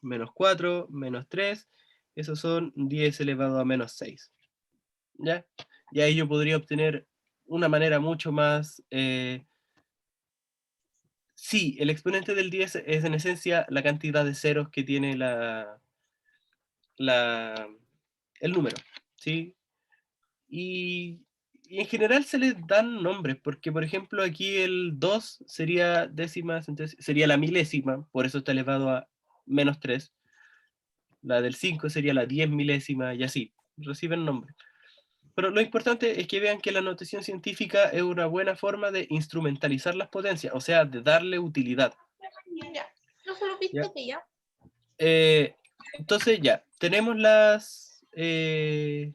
menos 4, menos 3, esos son 10 elevado a menos 6. ¿Ya? Y ahí yo podría obtener una manera mucho más... sí, el exponente del 10 es en esencia la cantidad de ceros que tiene la, el número, ¿sí? Y, y en general se les dan nombres, porque por ejemplo aquí el 2 sería décimas, entonces sería la milésima, por eso está elevado a menos 3. La del 5 sería la 10 milésima y así, reciben nombres. Pero lo importante es que vean que la notación científica es una buena forma de instrumentalizar las potencias, o sea, de darle utilidad. Ya. No solo viste ¿Ya? que ya. Entonces ya, tenemos las... el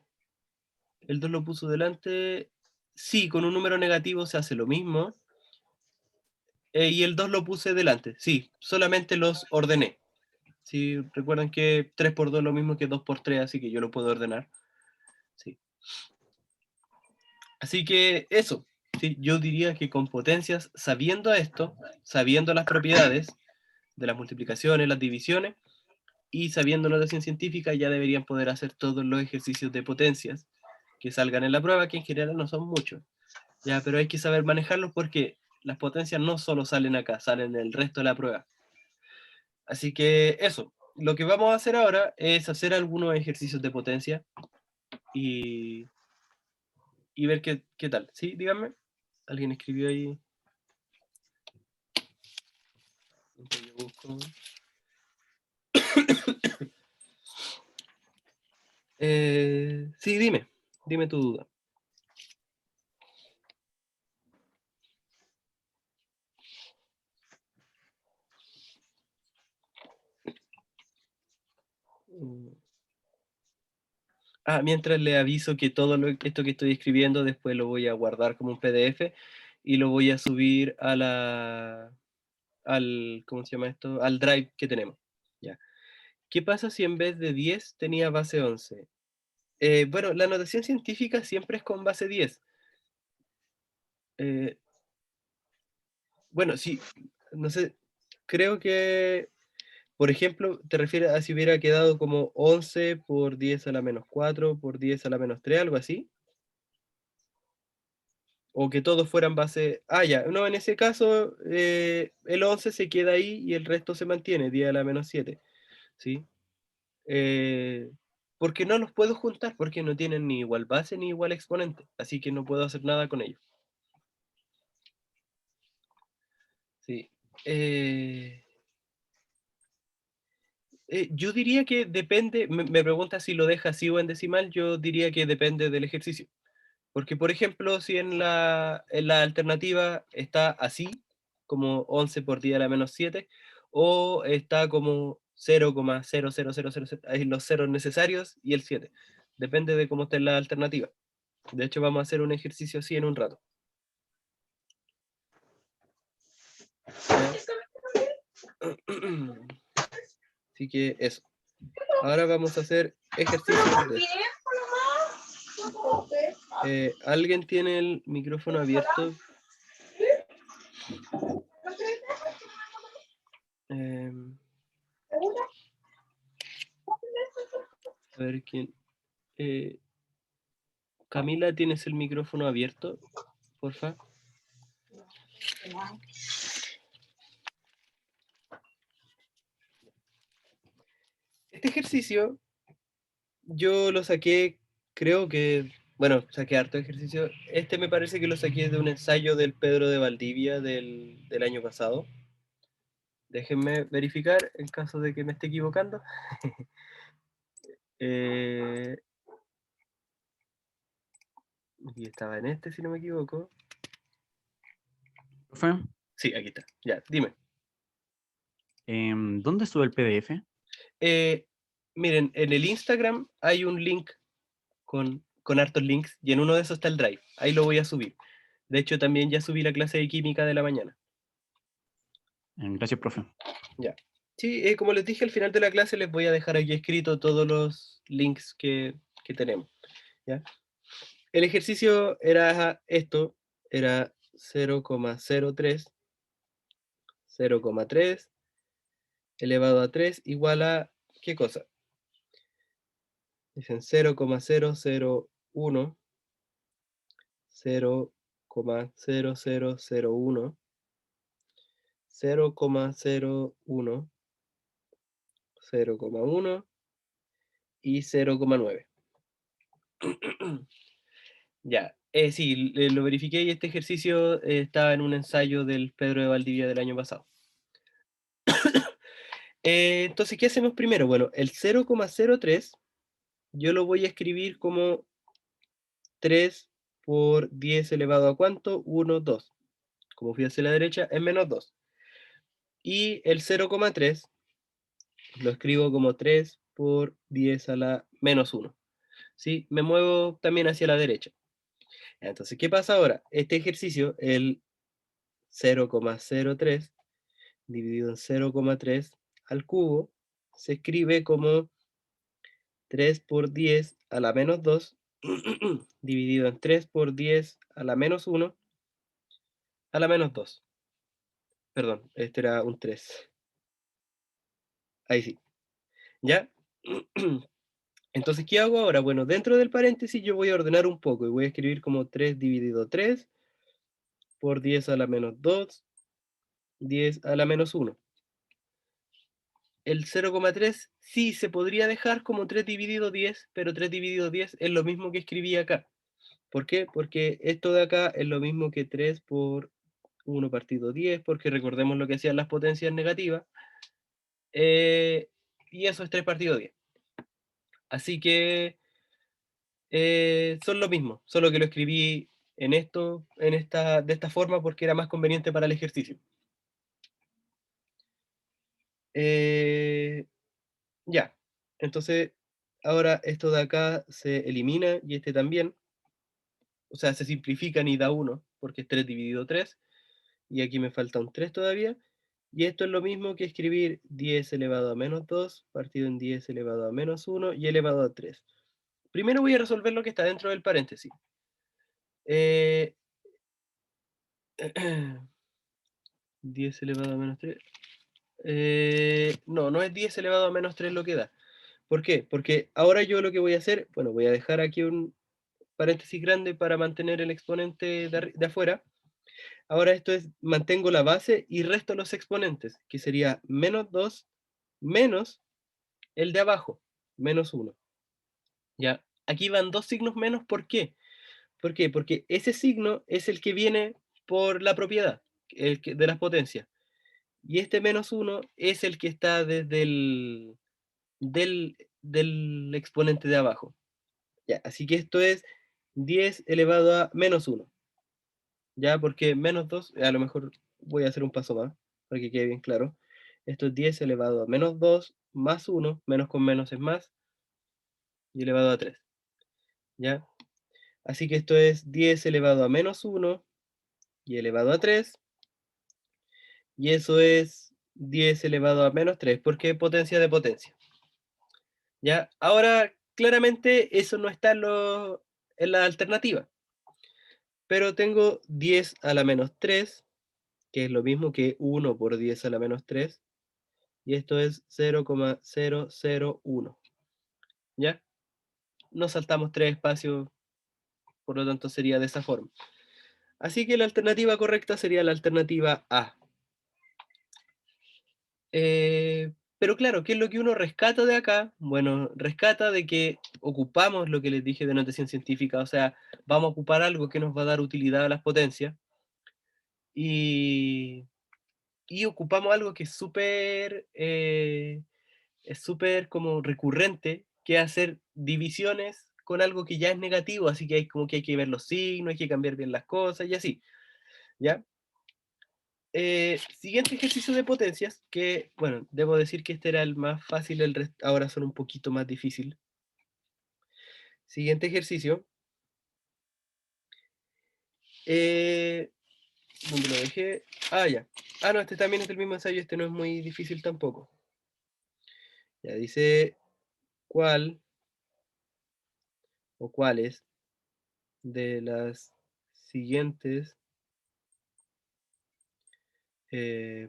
2 lo puso delante. Sí, con un número negativo se hace lo mismo. Y el 2 lo puse delante. Sí, solamente los ordené. Sí, recuerden que 3 por 2 es lo mismo que 2 por 3, así que yo lo puedo ordenar. Sí. Así que eso. Sí, yo diría que con potencias, sabiendo esto, sabiendo las propiedades de las multiplicaciones, las divisiones, y sabiendo notación científica, ya deberían poder hacer todos los ejercicios de potencias que salgan en la prueba, que en general no son muchos. Ya, pero hay que saber manejarlos porque las potencias no solo salen acá, salen en el resto de la prueba. Así que eso, lo que vamos a hacer ahora es hacer algunos ejercicios de potencia y, y ver qué tal. ¿Sí? Díganme. ¿Alguien escribió ahí? Entonces yo busco. Sí, dime tu duda. Mientras le aviso que todo esto que estoy escribiendo después lo voy a guardar como un PDF y lo voy a subir a ¿cómo se llama esto? Al Drive que tenemos. Ya. ¿Qué pasa si en vez de 10 tenía base 11? Bueno, la notación científica siempre es con base 10. Eh, bueno, sí, no sé, creo que, por ejemplo, te refieres a si hubiera quedado como 11 por 10 a la menos 4 por 10 a la menos 3, algo así. O que todos fueran base... ya, no, en ese caso el 11 se queda ahí y el resto se mantiene, 10 a la menos 7, ¿sí? Porque no los puedo juntar porque no tienen ni igual base ni igual exponente, así que no puedo hacer nada con ellos. Sí. Eh, yo diría que depende, me pregunta si lo deja así o en decimal, yo diría que depende del ejercicio. Porque, por ejemplo, si en la alternativa está así, como 11 por 10 a la menos 7, o está como 0,00000, hay los ceros necesarios y el 7. Depende de cómo esté la alternativa. De hecho, vamos a hacer un ejercicio así en un rato. ¿Ya? Así que eso. Ahora vamos a hacer ejercicios de... ¿Alguien tiene el micrófono abierto? A ver quién... Camila, ¿tienes el micrófono abierto? Porfa. Este ejercicio yo lo saqué, creo que, bueno, saqué harto ejercicio. Este me parece que lo saqué de un ensayo del Pedro de Valdivia del año pasado. Déjenme verificar en caso de que me esté equivocando. Y estaba en este, si no me equivoco. Profe, Sí, aquí está. Ya, dime. ¿dónde sube el PDF? Miren, en el Instagram hay un link con hartos links y en uno de esos está el Drive. Ahí lo voy a subir. De hecho, también ya subí la clase de química de la mañana. Gracias, profe. Ya. Sí, como les dije, al final de la clase les voy a dejar aquí escrito todos los links que tenemos. ¿Ya? El ejercicio era esto, era 0,03, 0,3 elevado a 3 igual a, ¿qué cosa? Dicen 0,001, 0,0001, 0,01, 0,1 y 0,9. Ya, sí, lo verifiqué y este ejercicio estaba en un ensayo del Pedro de Valdivia del año pasado. Entonces, ¿qué hacemos primero? Bueno, el 0,03 yo lo voy a escribir como 3 por 10 elevado a ¿cuánto? 1, 2. Como fui hacia la derecha, es menos 2. Y el 0,3 lo escribo como 3 por 10 a la menos 1. ¿Sí? Me muevo también hacia la derecha. Entonces, ¿qué pasa ahora? Este ejercicio, el 0,03 dividido en 0,3 al cubo, se escribe como 3 por 10 a la menos 2 dividido en 3 por 10 a la menos 1 a la menos 2. Perdón, este era un 3. Ahí sí. ¿Ya? Entonces, ¿qué hago ahora? Bueno, dentro del paréntesis yo voy a ordenar un poco y voy a escribir como 3 dividido 3 por 10 a la menos 2, 10 a la menos 1. El 0,3 sí se podría dejar como 3 dividido 10, pero 3 dividido 10 es lo mismo que escribí acá. ¿Por qué? Porque esto de acá es lo mismo que 3 por 1 partido 10, porque recordemos lo que hacían las potencias negativas, y eso es 3 partido 10. Así que son lo mismo, solo que lo escribí de esta forma porque era más conveniente para el ejercicio. Ya, entonces ahora esto de acá se elimina y este también. O sea, se simplifican y da 1, porque es 3 dividido 3, y aquí me falta un 3 todavía, y esto es lo mismo que escribir 10 elevado a menos 2, partido en 10 elevado a menos 1, y elevado a 3. Primero voy a resolver lo que está dentro del paréntesis. 10 elevado a menos 3. No es 10 elevado a menos 3 lo que da. ¿Por qué? Porque ahora yo lo que voy a hacer, bueno, voy a dejar aquí un paréntesis grande para mantener el exponente de afuera. Ahora esto es, mantengo la base y resto los exponentes, que sería menos 2 menos el de abajo, menos 1. Ya, aquí van dos signos menos, ¿por qué? ¿Por qué? Porque ese signo es el que viene por la propiedad de las potencias. Y este menos 1 es el que está desde del exponente de abajo. Ya, así que esto es 10 elevado a menos 1. Ya, porque menos 2, a lo mejor voy a hacer un paso más, para que quede bien claro. Esto es 10 elevado a menos 2 más 1, menos con menos es más, y elevado a 3. ¿Ya? Así que esto es 10 elevado a menos 1 y elevado a 3, y eso es 10 elevado a menos 3, porque potencia de potencia. ¿Ya? Ahora, claramente, eso no está en la alternativa. Pero tengo 10 a la menos 3, que es lo mismo que 1 por 10 a la menos 3, y esto es 0,001. ¿Ya? Nos saltamos 3 espacios, por lo tanto sería de esa forma. Así que la alternativa correcta sería la alternativa A. Pero claro, ¿qué es lo que uno rescata de acá? Bueno, rescata de que ocupamos lo que les dije de notación científica, o sea, vamos a ocupar algo que nos va a dar utilidad a las potencias, y, y ocupamos algo que es súper como recurrente, que es hacer divisiones con algo que ya es negativo, así que hay como que hay que ver los signos, hay que cambiar bien las cosas y así, ¿ya? Siguiente ejercicio de potencias, que, bueno, debo decir que este era el más fácil, ahora son un poquito más difícil. Siguiente ejercicio. ¿Dónde lo dejé? Ah, ya. Ah, no, este también es del mismo ensayo, este no es muy difícil tampoco. Ya dice, ¿cuál o cuáles de las siguientes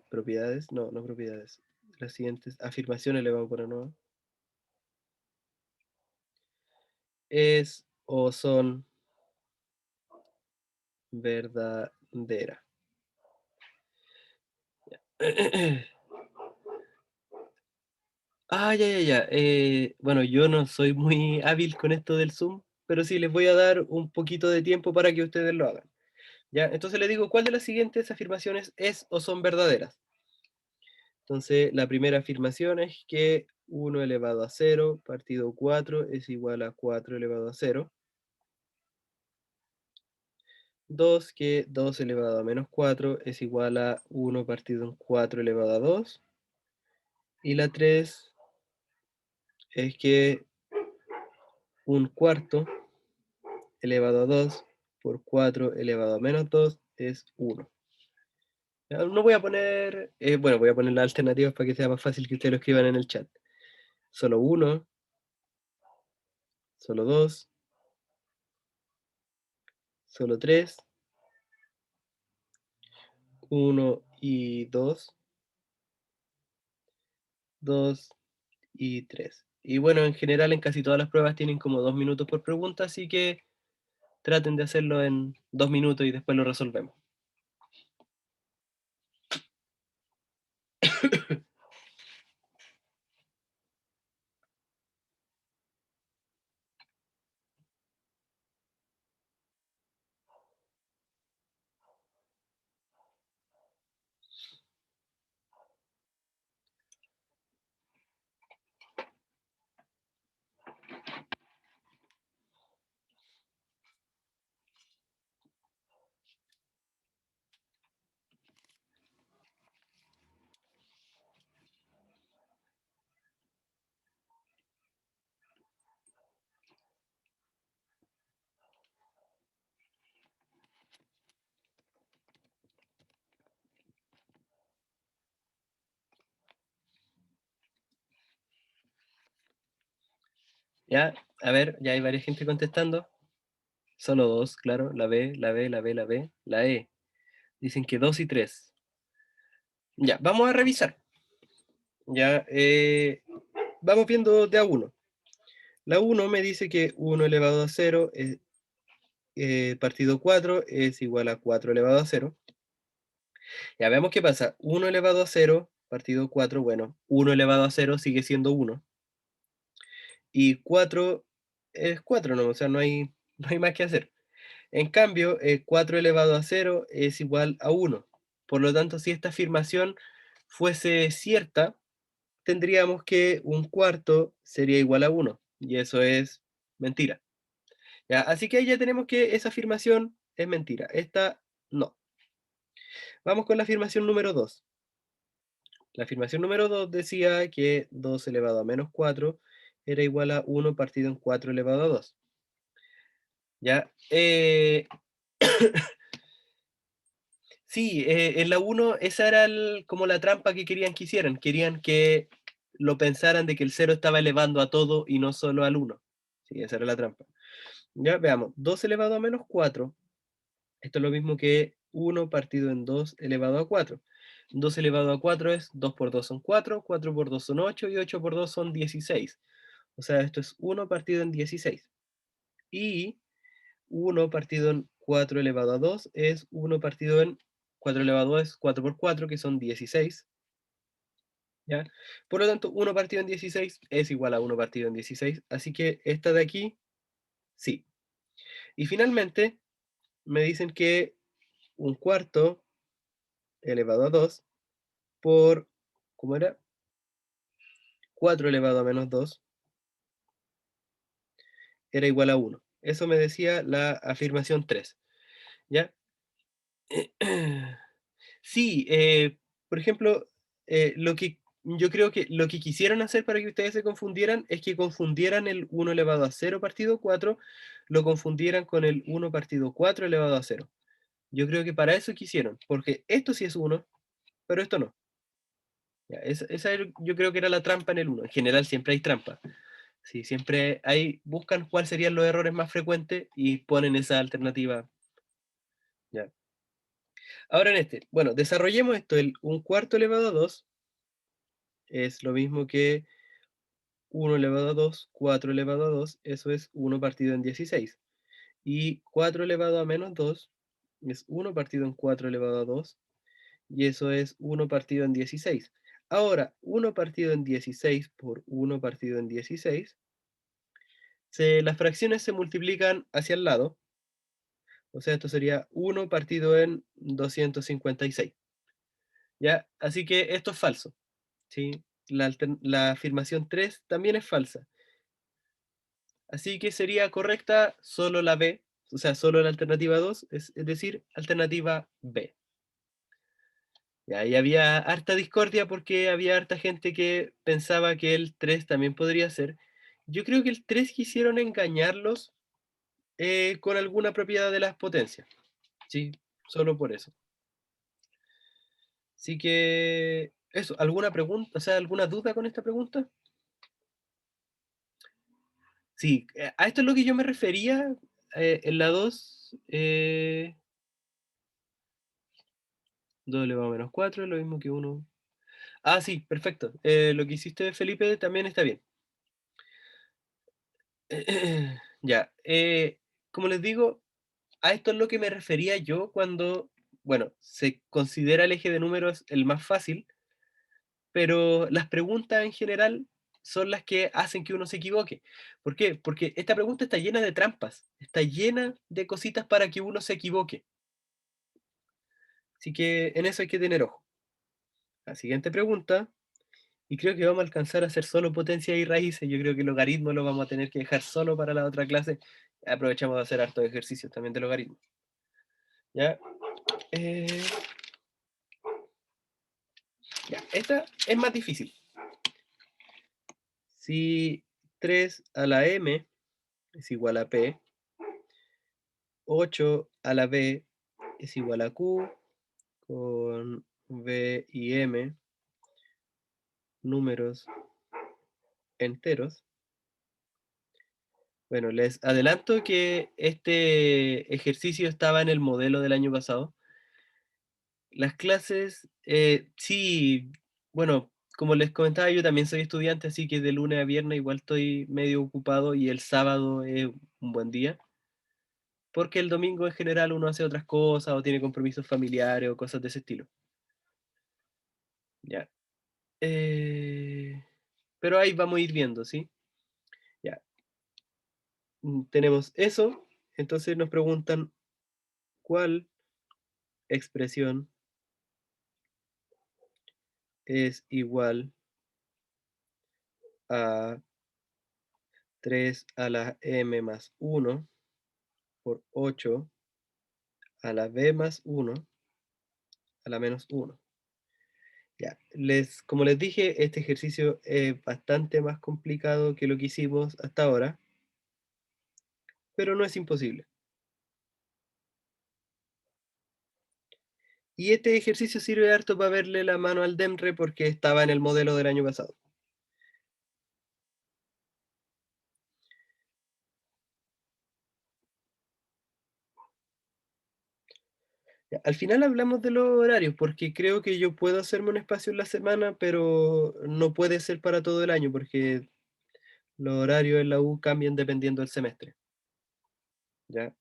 propiedades, no propiedades, las siguientes afirmaciones le vamos a poner, ¿no? Es o son verdadera. Ah, ya, ya, ya. Bueno, yo no soy muy hábil con esto del Zoom, pero sí les voy a dar un poquito de tiempo para que ustedes lo hagan. ¿Ya? Entonces les digo, ¿cuál de las siguientes afirmaciones es o son verdaderas? Entonces, la primera afirmación es que 1 elevado a 0 partido 4 es igual a 4 elevado a 0. 2, que 2 elevado a menos 4 es igual a 1 partido en 4 elevado a 2. Y la 3 es que un cuarto elevado a 2 por 4 elevado a menos 2 es 1. No voy a poner, bueno, voy a poner las alternativas para que sea más fácil que ustedes lo escriban en el chat. Solo 1, solo 2, solo 3, 1 y 2, 2 y 3. Y bueno, en general en casi todas las pruebas tienen como 2 minutos por pregunta, así que traten de hacerlo en 2 minutos y después lo resolvemos. Ya, a ver, ya hay varias gente contestando. Solo 2, claro, la B, la B, la B, la B, la E. Dicen que 2 y 3. Ya, vamos a revisar. Ya, vamos viendo de a 1. La 1 me dice que 1 elevado a 0 es, partido 4 es igual a 4 elevado a 0. Ya veamos qué pasa. 1 elevado a 0, partido 4, bueno, 1 elevado a 0 sigue siendo 1. Y 4 es 4, ¿no? O sea, no hay más que hacer. En cambio, 4 elevado a 0 es igual a 1. Por lo tanto, si esta afirmación fuese cierta, tendríamos que un cuarto sería igual a 1. Y eso es mentira. ¿Ya? Así que ahí ya tenemos que esa afirmación es mentira. Esta no. Vamos con la afirmación número 2. La afirmación número 2 decía que 2 elevado a menos 4 era igual a 1 partido en 4 elevado a 2. ¿Ya? Sí, en la 1 esa era como la trampa que querían que hicieran. Querían que lo pensaran de que el 0 estaba elevando a todo y no solo al 1. Sí, esa era la trampa. Ya, veamos. 2 elevado a menos 4. Esto es lo mismo que 1 partido en 2 elevado a 4. 2 elevado a 4 es 2 por 2 son 4, 4 por 2 son 8 y 8 por 2 son 16. O sea, esto es 1 partido en 16. Y 1 partido en 4 elevado a 2 es 1 partido en 4 elevado a 2 es 4 por 4, que son 16. ¿Ya? Por lo tanto, 1 partido en 16 es igual a 1 partido en 16. Así que esta de aquí, sí. Y finalmente, me dicen que un cuarto elevado a 2 por, ¿cómo era? 4 elevado a menos 2 era igual a 1. Eso me decía la afirmación 3. ¿Ya? Sí, por ejemplo, lo que yo creo que lo que quisieron hacer para que ustedes se confundieran es que confundieran el 1 elevado a 0 partido 4, lo confundieran con el 1 partido 4 elevado a 0. Yo creo que para eso quisieron, porque esto sí es 1, pero esto no. Ya, yo creo que era la trampa en el 1. En general siempre hay trampa. Sí, siempre hay, buscan cuáles serían los errores más frecuentes y ponen esa alternativa. Ya. Ahora en este, bueno, desarrollemos esto. El 1/4 elevado a 2 es lo mismo que 1 elevado a 2, 4 elevado a 2, eso es 1 partido en 16. Y 4 elevado a menos 2 es 1 partido en 4 elevado a 2, y eso es 1 partido en 16. Ahora, 1 partido en 16 por 1 partido en 16, las fracciones se multiplican hacia el lado, o sea, esto sería 1 partido en 256. ¿Ya? Así que esto es falso, ¿sí? La afirmación 3 también es falsa. Así que sería correcta solo la B, o sea, solo la alternativa 2, es decir, alternativa B. Ya, y había harta discordia porque había harta gente que pensaba que el 3 también podría ser. Yo creo que el 3 quisieron engañarlos con alguna propiedad de las potencias. Sí, solo por eso. Así que, eso, ¿alguna pregunta, o sea, alguna duda con esta pregunta? Sí, a esto es lo que yo me refería en la 2. 2 elevado a menos 4 es lo mismo que 1. Ah, sí, perfecto. Lo que hiciste, Felipe, también está bien. Ya, como les digo, a esto es lo que me refería yo cuando, bueno, se considera el eje de números el más fácil, pero las preguntas en general son las que hacen que uno se equivoque. ¿Por qué? Porque esta pregunta está llena de trampas, está llena de cositas para que uno se equivoque. Así que en eso hay que tener ojo. La siguiente pregunta, y creo que vamos a alcanzar a hacer solo potencias y raíces. Yo creo que el logaritmo lo vamos a tener que dejar solo para la otra clase. Aprovechamos de hacer hartos ejercicios también de logaritmo. ¿Ya? Eh, ya, esta es más difícil. Si 3 a la m es igual a p, 8 a la b es igual a q, con b y m números enteros. Bueno, les adelanto que este ejercicio estaba en el modelo del año pasado. Las clases, sí, bueno, como les comentaba, yo también soy estudiante, así que de lunes a viernes igual estoy medio ocupado y el sábado es un buen día, porque el domingo en general uno hace otras cosas o tiene compromisos familiares o cosas de ese estilo. Ya. Pero ahí vamos a ir viendo, ¿sí? Ya. Tenemos eso, entonces nos preguntan cuál expresión es igual a 3 a la m más 1 por 8 a la b más 1 a la menos 1. Ya, como les dije, este ejercicio es bastante más complicado que lo que hicimos hasta ahora, pero no es imposible. Y este ejercicio sirve harto para verle la mano al DEMRE porque estaba en el modelo del año pasado. Ya, al final hablamos de los horarios, porque creo que yo puedo hacerme un espacio en la semana, pero no puede ser para todo el año, porque los horarios en la U cambian dependiendo del semestre. ¿Ya?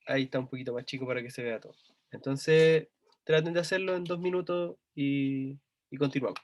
Ahí está un poquito más chico para que se vea todo. Entonces, traten de hacerlo en 2 minutos y continuamos.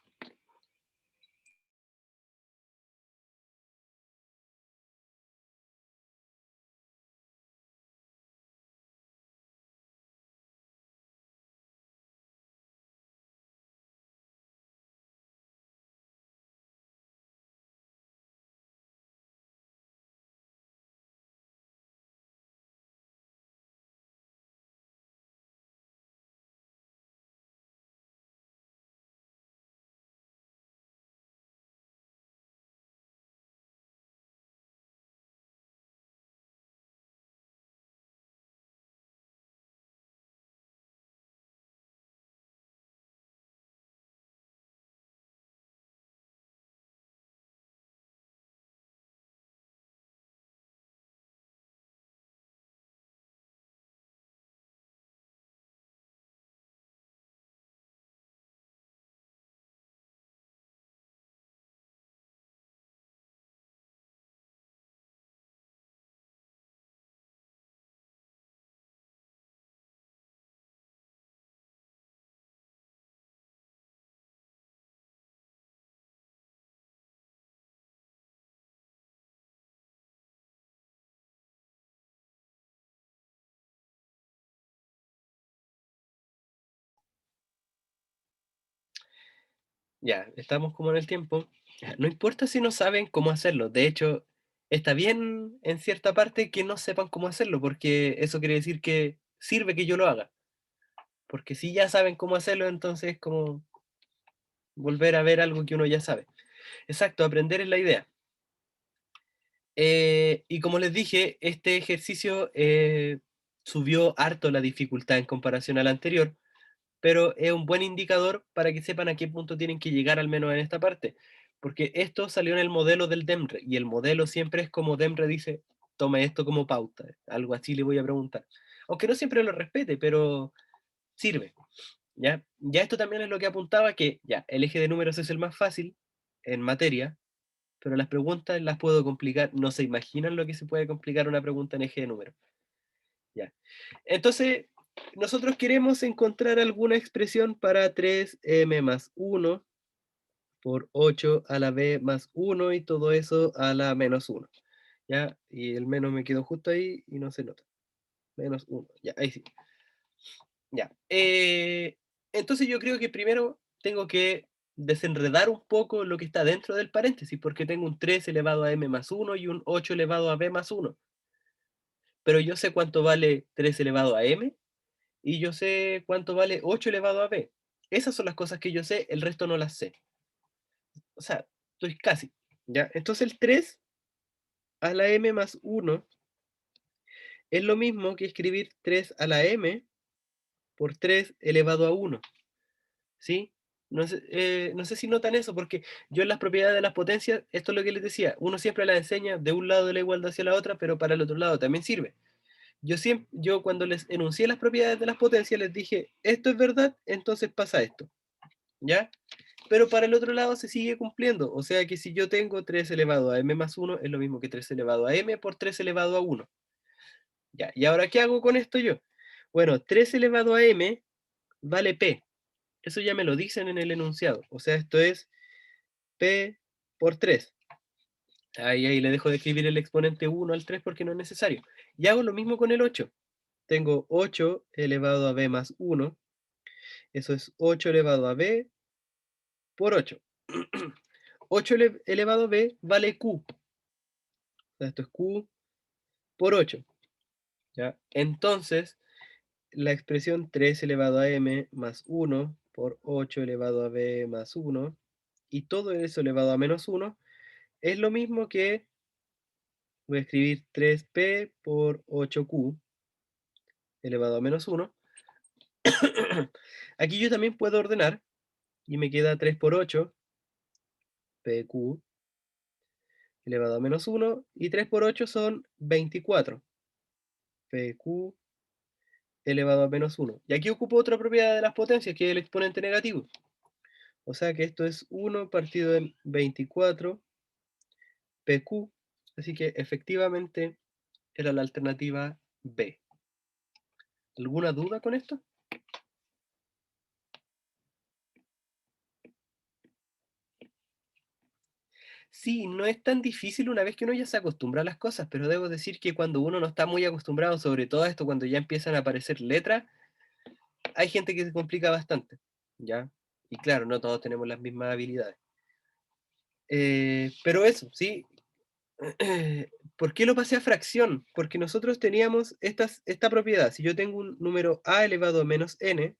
Ya, estamos como en el tiempo. Ya, no importa si no saben cómo hacerlo. De hecho, está bien en cierta parte que no sepan cómo hacerlo, porque eso quiere decir que sirve que yo lo haga. Porque si ya saben cómo hacerlo, entonces es como volver a ver algo que uno ya sabe. Exacto, aprender es la idea. Y como les dije, este ejercicio subió harto la dificultad en comparación al anterior, pero es un buen indicador para que sepan a qué punto tienen que llegar al menos en esta parte, porque esto salió en el modelo del DEMRE, y el modelo siempre es como DEMRE dice, tome esto como pauta, algo así le voy a preguntar. Aunque no siempre lo respete, pero sirve, ¿ya? Ya esto también es lo que apuntaba, que ya, el eje de números es el más fácil en materia, pero las preguntas las puedo complicar, no se imaginan lo que se puede complicar una pregunta en eje de números. Ya. Entonces, nosotros queremos encontrar alguna expresión para 3m más 1 por 8 a la b más 1 y todo eso a la menos 1. ¿Ya? Y el menos me quedó justo ahí y no se nota. Menos 1. Ya, ahí sí. Ya. Entonces yo creo que primero tengo que desenredar un poco lo que está dentro del paréntesis, porque tengo un 3 elevado a m más 1 y un 8 elevado a b más 1. Pero yo sé cuánto vale 3 elevado a m y yo sé cuánto vale 8 elevado a b. Esas son las cosas que yo sé, el resto no las sé. O sea, estoy casi. ¿Ya? Entonces el 3 a la m más 1 es lo mismo que escribir 3 a la m por 3 elevado a 1. ¿Sí? No sé si notan eso, porque yo en las propiedades de las potencias, esto es lo que les decía, uno siempre las enseña de un lado de la igualdad hacia la otra, pero para el otro lado también sirve. Yo cuando les enuncié las propiedades de las potencias les dije, esto es verdad, entonces pasa esto. ¿Ya? Pero para el otro lado se sigue cumpliendo. O sea que si yo tengo 3 elevado a m más 1, es lo mismo que 3 elevado a m por 3 elevado a 1. ¿Ya? ¿Y ahora qué hago con esto yo? Bueno, 3 elevado a m vale p. Eso ya me lo dicen en el enunciado. O sea, esto es p por 3. Ahí le dejo de escribir el exponente 1 al 3 porque no es necesario. Y hago lo mismo con el 8. Tengo 8 elevado a b más 1. Eso es 8 elevado a b por 8. 8 elevado a b vale q. O sea, esto es q por 8. ¿Ya? Entonces, la expresión 3 elevado a m más 1 por 8 elevado a b más 1 y todo eso elevado a menos 1 es lo mismo que, voy a escribir 3p por 8q elevado a menos 1. Aquí yo también puedo ordenar y me queda 3 por 8 pq elevado a menos 1 y 3 por 8 son 24 pq elevado a menos 1. Y aquí ocupo otra propiedad de las potencias, que es el exponente negativo. O sea que esto es 1 partido en 24 PQ. Así que efectivamente era la alternativa B. ¿Alguna duda con esto? Sí, no es tan difícil una vez que uno ya se acostumbra a las cosas, pero debo decir que cuando uno no está muy acostumbrado, sobre todo a esto, cuando ya empiezan a aparecer letras, hay gente que se complica bastante, ¿ya? Y claro, no todos tenemos las mismas habilidades. Pero eso, sí. ¿Por qué lo pasé a fracción? Porque nosotros teníamos esta propiedad. Si yo tengo un número a elevado a menos n,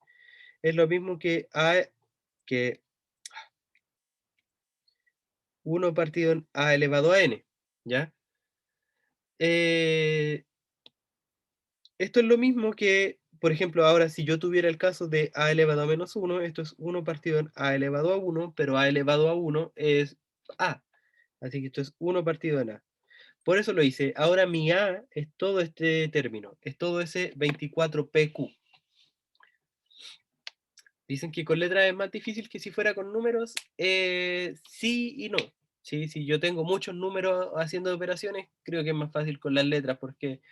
es lo mismo que 1 partido en a elevado a n, ¿ya? Eh, Esto es lo mismo que, por ejemplo, ahora si yo tuviera el caso de a elevado a menos 1, esto es 1 partido en a elevado a 1, pero a elevado a 1 es a. Así que esto es 1 partido en a. Por eso lo hice. Ahora mi a es todo este término, es todo ese 24pq. Dicen que con letras es más difícil que si fuera con números. Sí y no. Sí, si yo tengo muchos números haciendo operaciones, creo que es más fácil con las letras porque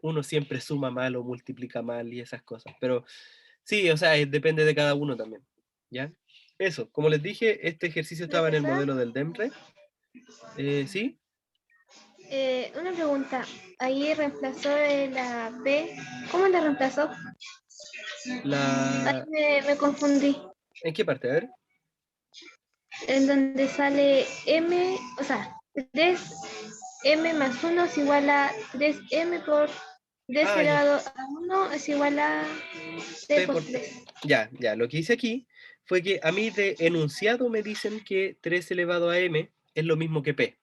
uno siempre suma mal o multiplica mal y esas cosas. Pero sí, o sea, depende de cada uno también. ¿Ya? Eso, como les dije, este ejercicio estaba en el Profesor, modelo del DEMRE. ¿Sí? una pregunta. Ahí reemplazó la B. ¿Cómo la reemplazó? Ahí La... me confundí. ¿En qué parte? A ver. En donde sale M, o sea, 3M más 1 es igual a 3M por 3 Ah, ya. elevado a 1 es igual a T P por por 3. Ya, ya. Lo que hice aquí fue que a mí de enunciado me dicen que 3 elevado a m es lo mismo que P.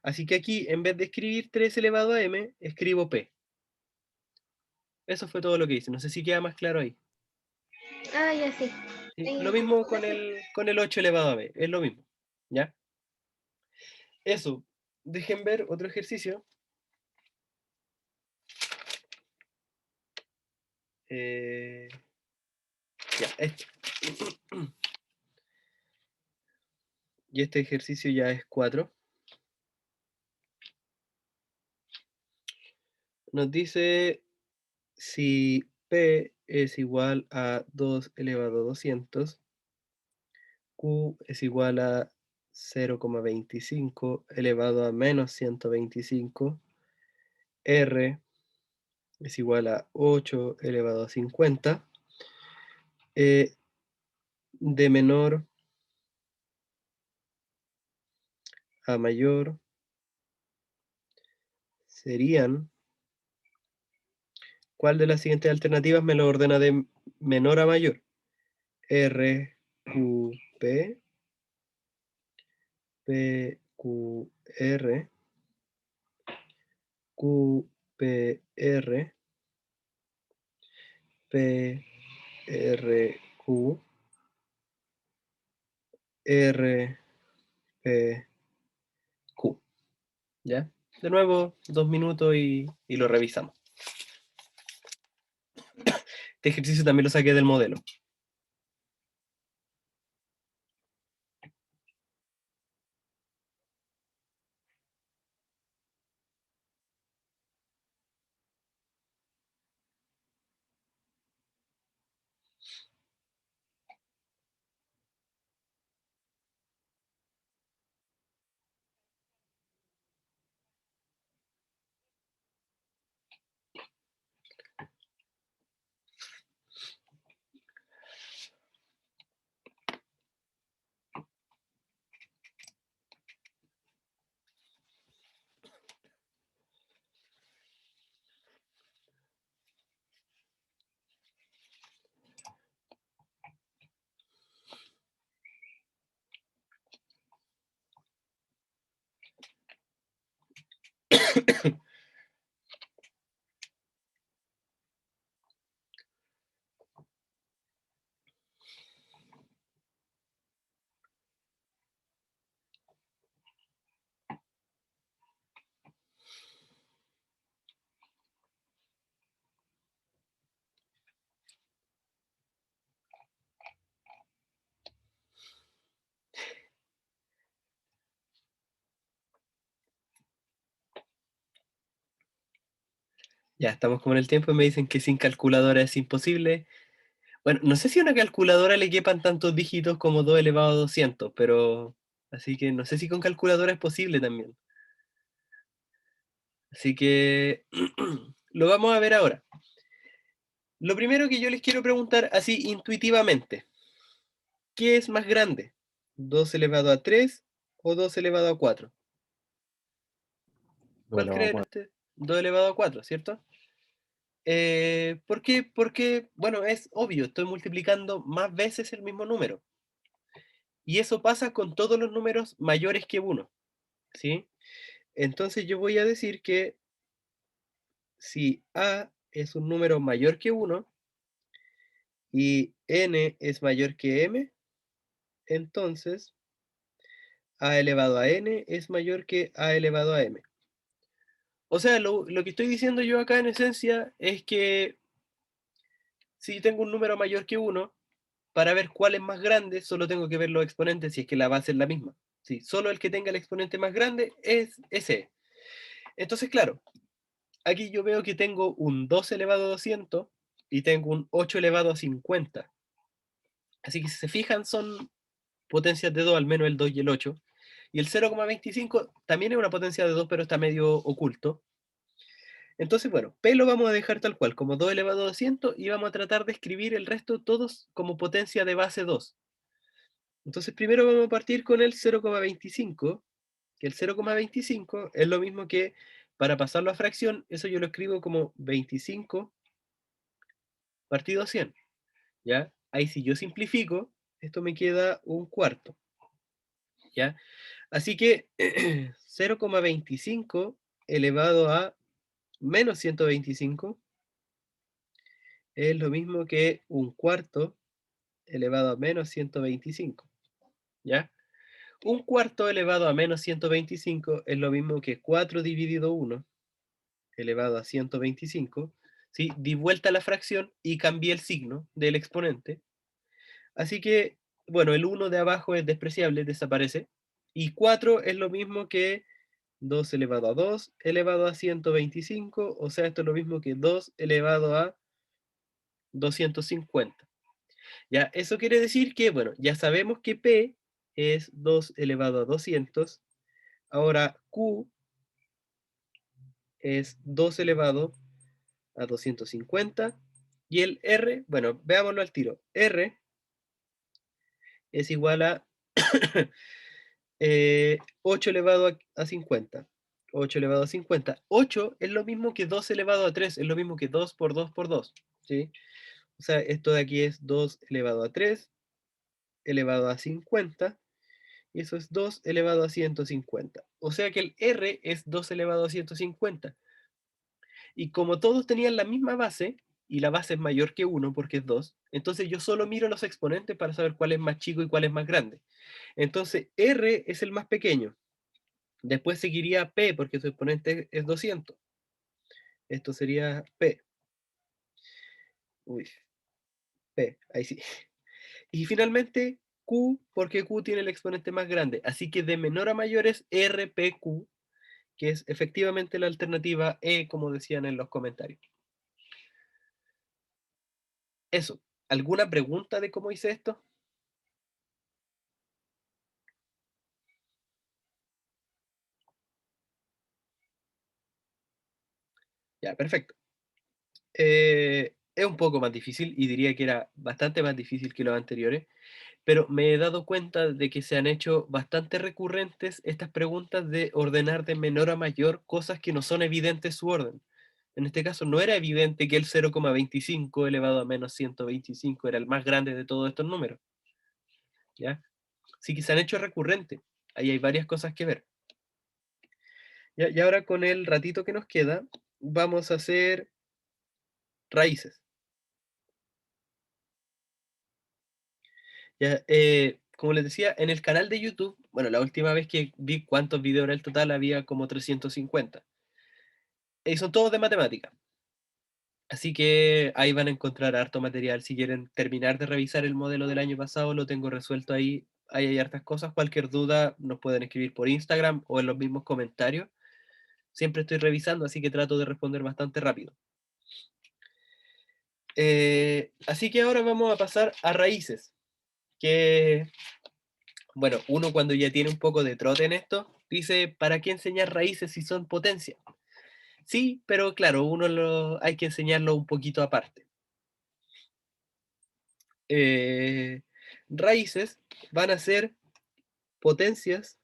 Así que aquí, en vez de escribir 3 elevado a m, escribo P. Eso fue todo lo que hice. No sé si queda más claro ahí. Ah, ya sí. ¿Sí? Ahí Lo entiendo. mismo con el 8 elevado a b. Es lo mismo. ¿Ya? Eso. Dejen ver otro ejercicio. Ya, este. Y este ejercicio ya es 4. Nos dice si P es igual a 2 elevado a 200, Q es igual a 0,25 elevado a menos 125, R es igual a 8 elevado a 50, de menor a mayor serían, ¿cuál de las siguientes alternativas me lo ordena de menor a mayor? R, Q, P, P, Q, R, Q, P, R, P, R, Q, R, P, Q. ¿Ya? De nuevo, 2 minutos y lo revisamos. Este ejercicio también lo saqué del modelo. Ya estamos como en el tiempo y me dicen que sin calculadora es imposible. Bueno, no sé si a una calculadora le quepan tantos dígitos como 2 elevado a 200, pero así que no sé si con calculadora es posible también. Así que lo vamos a ver ahora. Lo primero que yo les quiero preguntar así intuitivamente, ¿qué es más grande? ¿2 elevado a 3 o 2 elevado a 4? ¿Cuál elevado a creen 4. ustedes? 2 elevado a 4, ¿cierto? ¿Por qué? Porque, bueno, es obvio, estoy multiplicando más veces el mismo número. Y eso pasa con todos los números mayores que 1, ¿sí? Entonces yo voy a decir que si A es un número mayor que 1 y n es mayor que m, entonces a elevado a n es mayor que a elevado a m. O sea, lo que estoy diciendo yo acá en esencia es que si tengo un número mayor que 1, para ver cuál es más grande, solo tengo que ver los exponentes si es que la base es la misma. Sí, solo el que tenga el exponente más grande es ese. Entonces, claro, aquí yo veo que tengo un 2 elevado a 200 y tengo un 8 elevado a 50. Así que si se fijan, son potencias de 2, al menos el 2 y el 8. Y el 0,25 también es una potencia de 2, pero está medio oculto. Entonces, bueno, P lo vamos a dejar tal cual, como 2 elevado a 200, y vamos a tratar de escribir el resto todos como potencia de base 2. Entonces, primero vamos a partir con el 0,25, que el 0,25 es lo mismo que, para pasarlo a fracción, eso yo lo escribo como 25 partido 100, ¿ya? Ahí si yo simplifico, esto me queda un cuarto, ¿ya? Así que 0,25 elevado a menos 125 es lo mismo que un cuarto elevado a menos 125, ¿ya? Un cuarto elevado a menos 125 es lo mismo que 4 dividido 1 elevado a 125, ¿sí? Di vuelta la fracción y cambié el signo del exponente. Así que, bueno, el 1 de abajo es despreciable, desaparece. Y 4 es lo mismo que 2 elevado a 2 elevado a 125, o sea, esto es lo mismo que 2 elevado a 250. Ya, eso quiere decir que, bueno, ya sabemos que P es 2 elevado a 200. Ahora Q es 2 elevado a 250. Y el R, bueno, veámoslo al tiro. R es igual a 8 elevado a 50. 8 elevado a 50. 8 es lo mismo que 2 elevado a 3, es lo mismo que 2 por 2 por 2. ¿Sí? O sea, esto de aquí es 2 elevado a 3 elevado a 50. Y eso es 2 elevado a 150. O sea que el R es 2 elevado a 150. Y como todos tenían la misma base, y la base es mayor que 1 porque es 2, entonces yo solo miro los exponentes para saber cuál es más chico y cuál es más grande. Entonces R es el más pequeño. Después seguiría P porque su exponente es 200. Esto sería P. Uy, P, ahí sí. Y finalmente Q porque Q tiene el exponente más grande. Así que de menor a mayor es RPQ, que es efectivamente la alternativa E, como decían en los comentarios. Eso. ¿Alguna pregunta de cómo hice esto? Ya, perfecto. Es un poco más difícil y diría que era bastante más difícil que los anteriores, pero me he dado cuenta de que se han hecho bastante recurrentes estas preguntas de ordenar de menor a mayor cosas que no son evidentes su orden. En este caso no era evidente que el 0,25 elevado a menos 125 era el más grande de todos estos números, ¿ya? Así que se han hecho recurrentes. Ahí hay varias cosas que ver. ¿Ya? Y ahora con el ratito que nos queda, vamos a hacer raíces. Ya, como les decía, en el canal de YouTube, bueno, la última vez que vi cuántos videos era el total, había como 350. Y son todos de matemática. Así que ahí van a encontrar harto material. Si quieren terminar de revisar el modelo del año pasado, lo tengo resuelto ahí. Ahí hay hartas cosas. Cualquier duda nos pueden escribir por Instagram o en los mismos comentarios. Siempre estoy revisando, así que trato de responder bastante rápido. Así que ahora vamos a pasar a raíces, que, bueno, uno cuando ya tiene un poco de trote en esto, dice, ¿para qué enseñar raíces si son potencia? Sí, pero claro, hay que enseñarlo un poquito aparte. Raíces van a ser potencias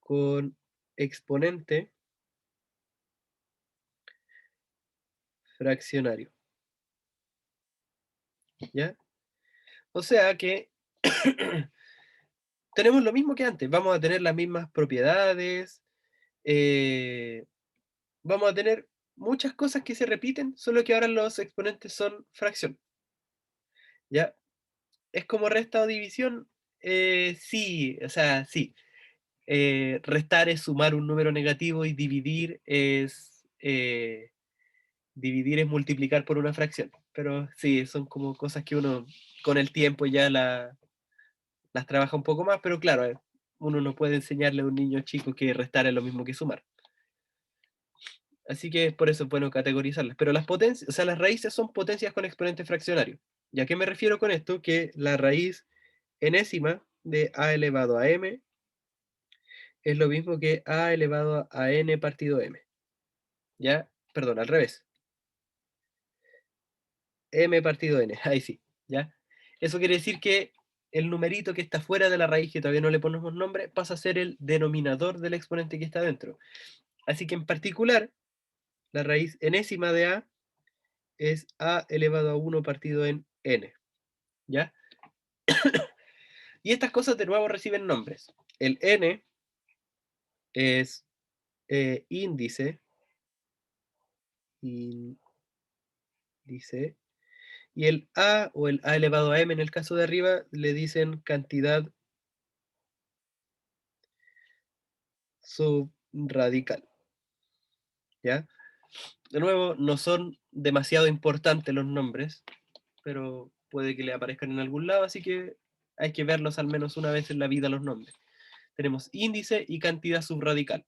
con exponente fraccionario. ¿Ya? O sea que tenemos lo mismo que antes, vamos a tener las mismas propiedades, vamos a tener muchas cosas que se repiten, solo que ahora los exponentes son fracción. ¿Ya? ¿Es como resta o división? Sí, o sea, sí. Restar es sumar un número negativo y dividir es multiplicar por una fracción. Pero sí, son como cosas que uno con el tiempo ya las trabaja un poco más, pero claro, uno no puede enseñarle a un niño chico que restar es lo mismo que sumar. Así que por eso es bueno categorizarlas. Pero las potencias, o sea, las raíces son potencias con exponente fraccionario. ¿Y a qué me refiero con esto? Que la raíz enésima de a elevado a m es lo mismo que a elevado a n partido m. ¿Ya? Perdón, al revés. M partido n, ahí sí, ¿ya? Eso quiere decir que el numerito que está fuera de la raíz, que todavía no le ponemos nombre, pasa a ser el denominador del exponente que está dentro. Así que en particular, la raíz enésima de a es a elevado a 1 partido en n, ¿ya? Y estas cosas de nuevo reciben nombres. El n es índice, índice, y el a o el a elevado a m en el caso de arriba le dicen cantidad subradical, ¿ya? De nuevo, no son demasiado importantes los nombres, pero puede que le aparezcan en algún lado, así que hay que verlos al menos una vez en la vida los nombres. Tenemos índice y cantidad subradical.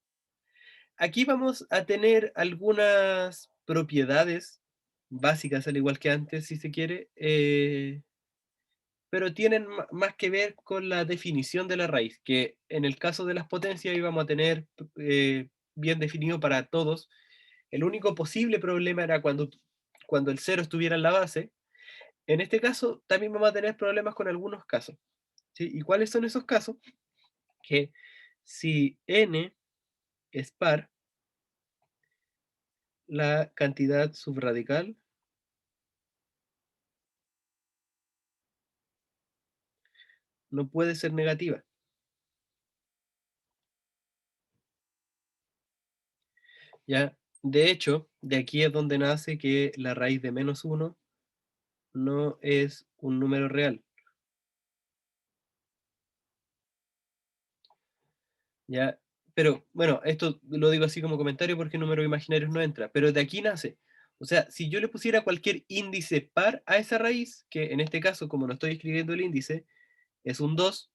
Aquí vamos a tener algunas propiedades básicas, al igual que antes, si se quiere, pero tienen más que ver con la definición de la raíz, que en el caso de las potencias íbamos a tener bien definido para todos. El único posible problema era cuando el cero estuviera en la base. En este caso también vamos a tener problemas con algunos casos, ¿sí? ¿Y cuáles son esos casos? Que si n es par, la cantidad subradical no puede ser negativa. ¿Ya? De hecho, de aquí es donde nace que la raíz de menos 1 no es un número real. ¿Ya? Pero bueno, esto lo digo así como comentario porque números imaginarios no entra, pero de aquí nace. O sea, si yo le pusiera cualquier índice par a esa raíz, que en este caso, como no estoy escribiendo el índice, es un 2,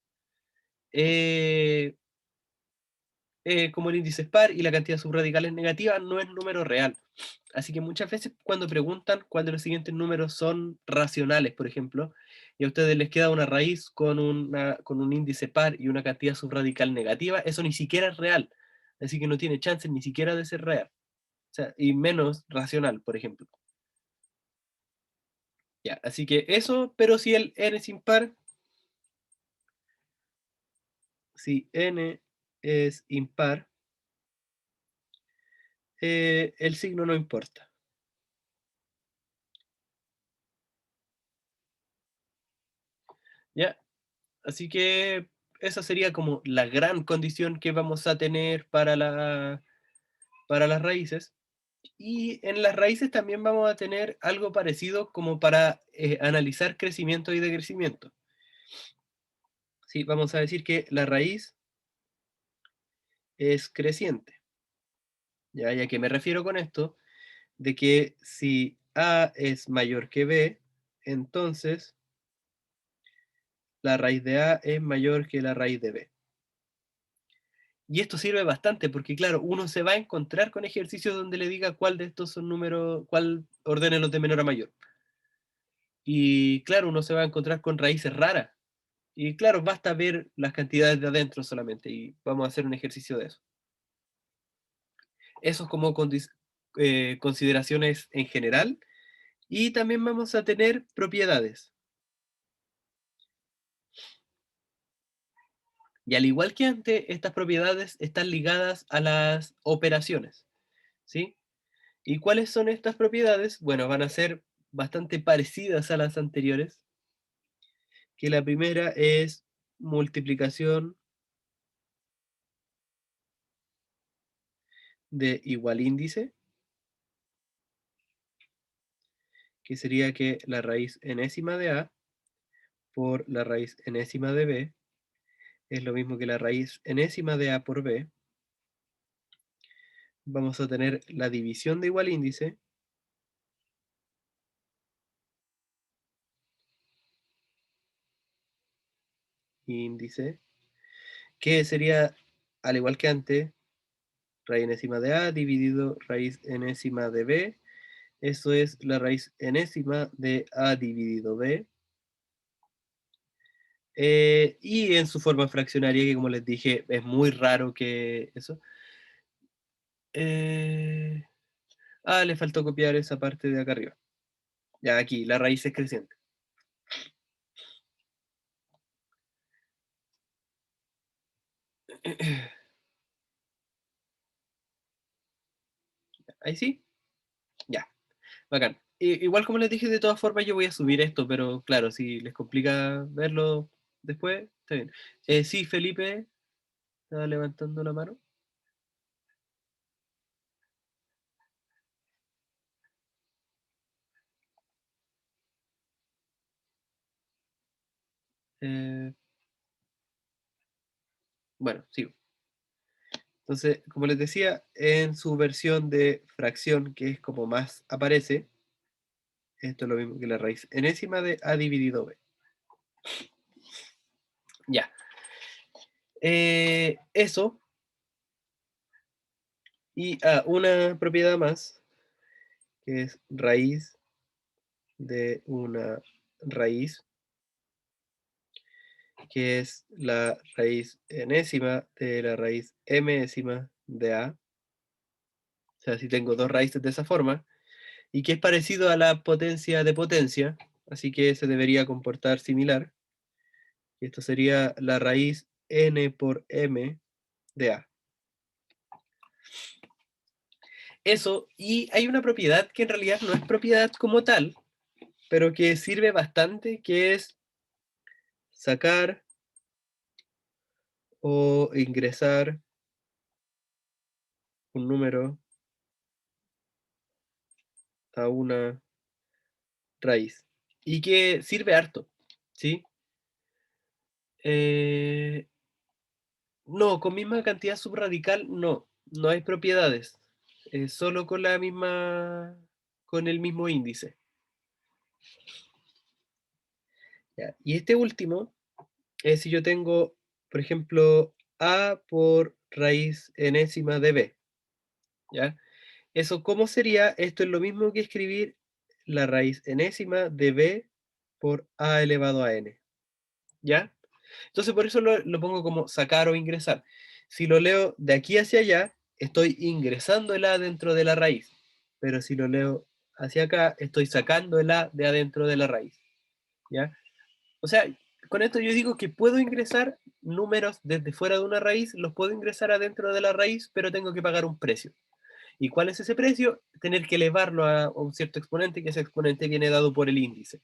como el índice es par y la cantidad subradical es negativa, no es número real. Así que muchas veces cuando preguntan cuándo los siguientes números son racionales, por ejemplo, y a ustedes les queda una raíz con un índice par y una cantidad subradical negativa, eso ni siquiera es real. Así que no tiene chance ni siquiera de ser real. O sea, y menos racional, por ejemplo. Ya, así que eso, pero si el n es impar, si n es impar, el signo no importa. ¿Ya? Así que esa sería como la gran condición que vamos a tener para las raíces. Y en las raíces también vamos a tener algo parecido como para analizar crecimiento y decrecimiento. Sí, vamos a decir que la raíz es creciente. ¿Ya? ¿Y a qué me refiero con esto? De que si A es mayor que B, entonces la raíz de A es mayor que la raíz de B. Y esto sirve bastante porque, claro, uno se va a encontrar con ejercicios donde le diga cuál de estos son números, cuál ordene los de menor a mayor. Y claro, uno se va a encontrar con raíces raras. Y claro, basta ver las cantidades de adentro solamente y vamos a hacer un ejercicio de eso. Eso es como consideraciones en general. Y también vamos a tener propiedades. Y al igual que antes, estas propiedades están ligadas a las operaciones, ¿sí? ¿Y cuáles son estas propiedades? Bueno, van a ser bastante parecidas a las anteriores, que la primera es multiplicación de igual índice, que sería que la raíz enésima de A por la raíz enésima de B es lo mismo que la raíz enésima de A por B. Vamos a tener la división de igual índice, índice, que sería, al igual que antes, raíz enésima de A dividido raíz enésima de B. Eso es la raíz enésima de A dividido B. Y en su forma fraccionaria, que como les dije, es muy raro que eso. Le faltó copiar esa parte de acá arriba. Ya aquí, la raíz es creciente. Ahí sí. Ya, bacán. Igual como les dije, de todas formas yo voy a subir esto, pero claro, si les complica verlo después, está bien. Sí, Felipe, estaba levantando la mano. Bueno, sigo. Entonces, como les decía, en su versión de fracción, que es como más aparece, esto es lo mismo que la raíz enésima de A dividido B. Ya. Eso. Y una propiedad más, que es raíz de una raíz, que es la raíz enésima de la raíz mésima de A. O sea, si tengo dos raíces de esa forma, y que es parecido a la potencia de potencia, así que se debería comportar similar. Y esto sería la raíz n por m de A. Eso, y hay una propiedad que en realidad no es propiedad como tal, pero que sirve bastante, que es sacar o ingresar un número a una raíz. Y que sirve harto, ¿sí? No, con misma cantidad subradical no hay propiedades. Solo con la misma, con el mismo índice. Ya. Y este último es si yo tengo, por ejemplo, A por raíz enésima de B. ¿Ya? Eso, ¿cómo sería? Esto es lo mismo que escribir la raíz enésima de B por A elevado a N. ¿Ya? Entonces por eso lo pongo como sacar o ingresar. Si lo leo de aquí hacia allá, estoy ingresando el A dentro de la raíz. Pero si lo leo hacia acá, estoy sacando el A de adentro de la raíz. ¿Ya? O sea, con esto yo digo que puedo ingresar números desde fuera de una raíz, los puedo ingresar adentro de la raíz, pero tengo que pagar un precio. ¿Y cuál es ese precio? Tener que elevarlo a un cierto exponente, que ese exponente viene dado por el índice.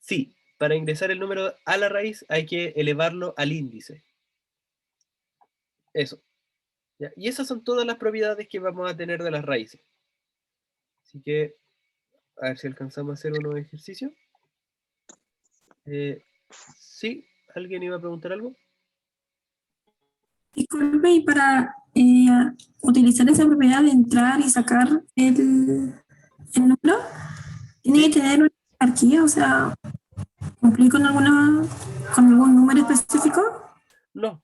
Sí, para ingresar el número a la raíz hay que elevarlo al índice. Eso. ¿Ya? Y esas son todas las propiedades que vamos a tener de las raíces. Así que, a ver si alcanzamos a hacer unos ejercicios. ¿Sí? ¿Alguien iba a preguntar algo? Disculpe, y para utilizar esa propiedad de entrar y sacar el número, ¿tiene que tener una jerarquía? O sea, ¿cumplir con algún número específico? No,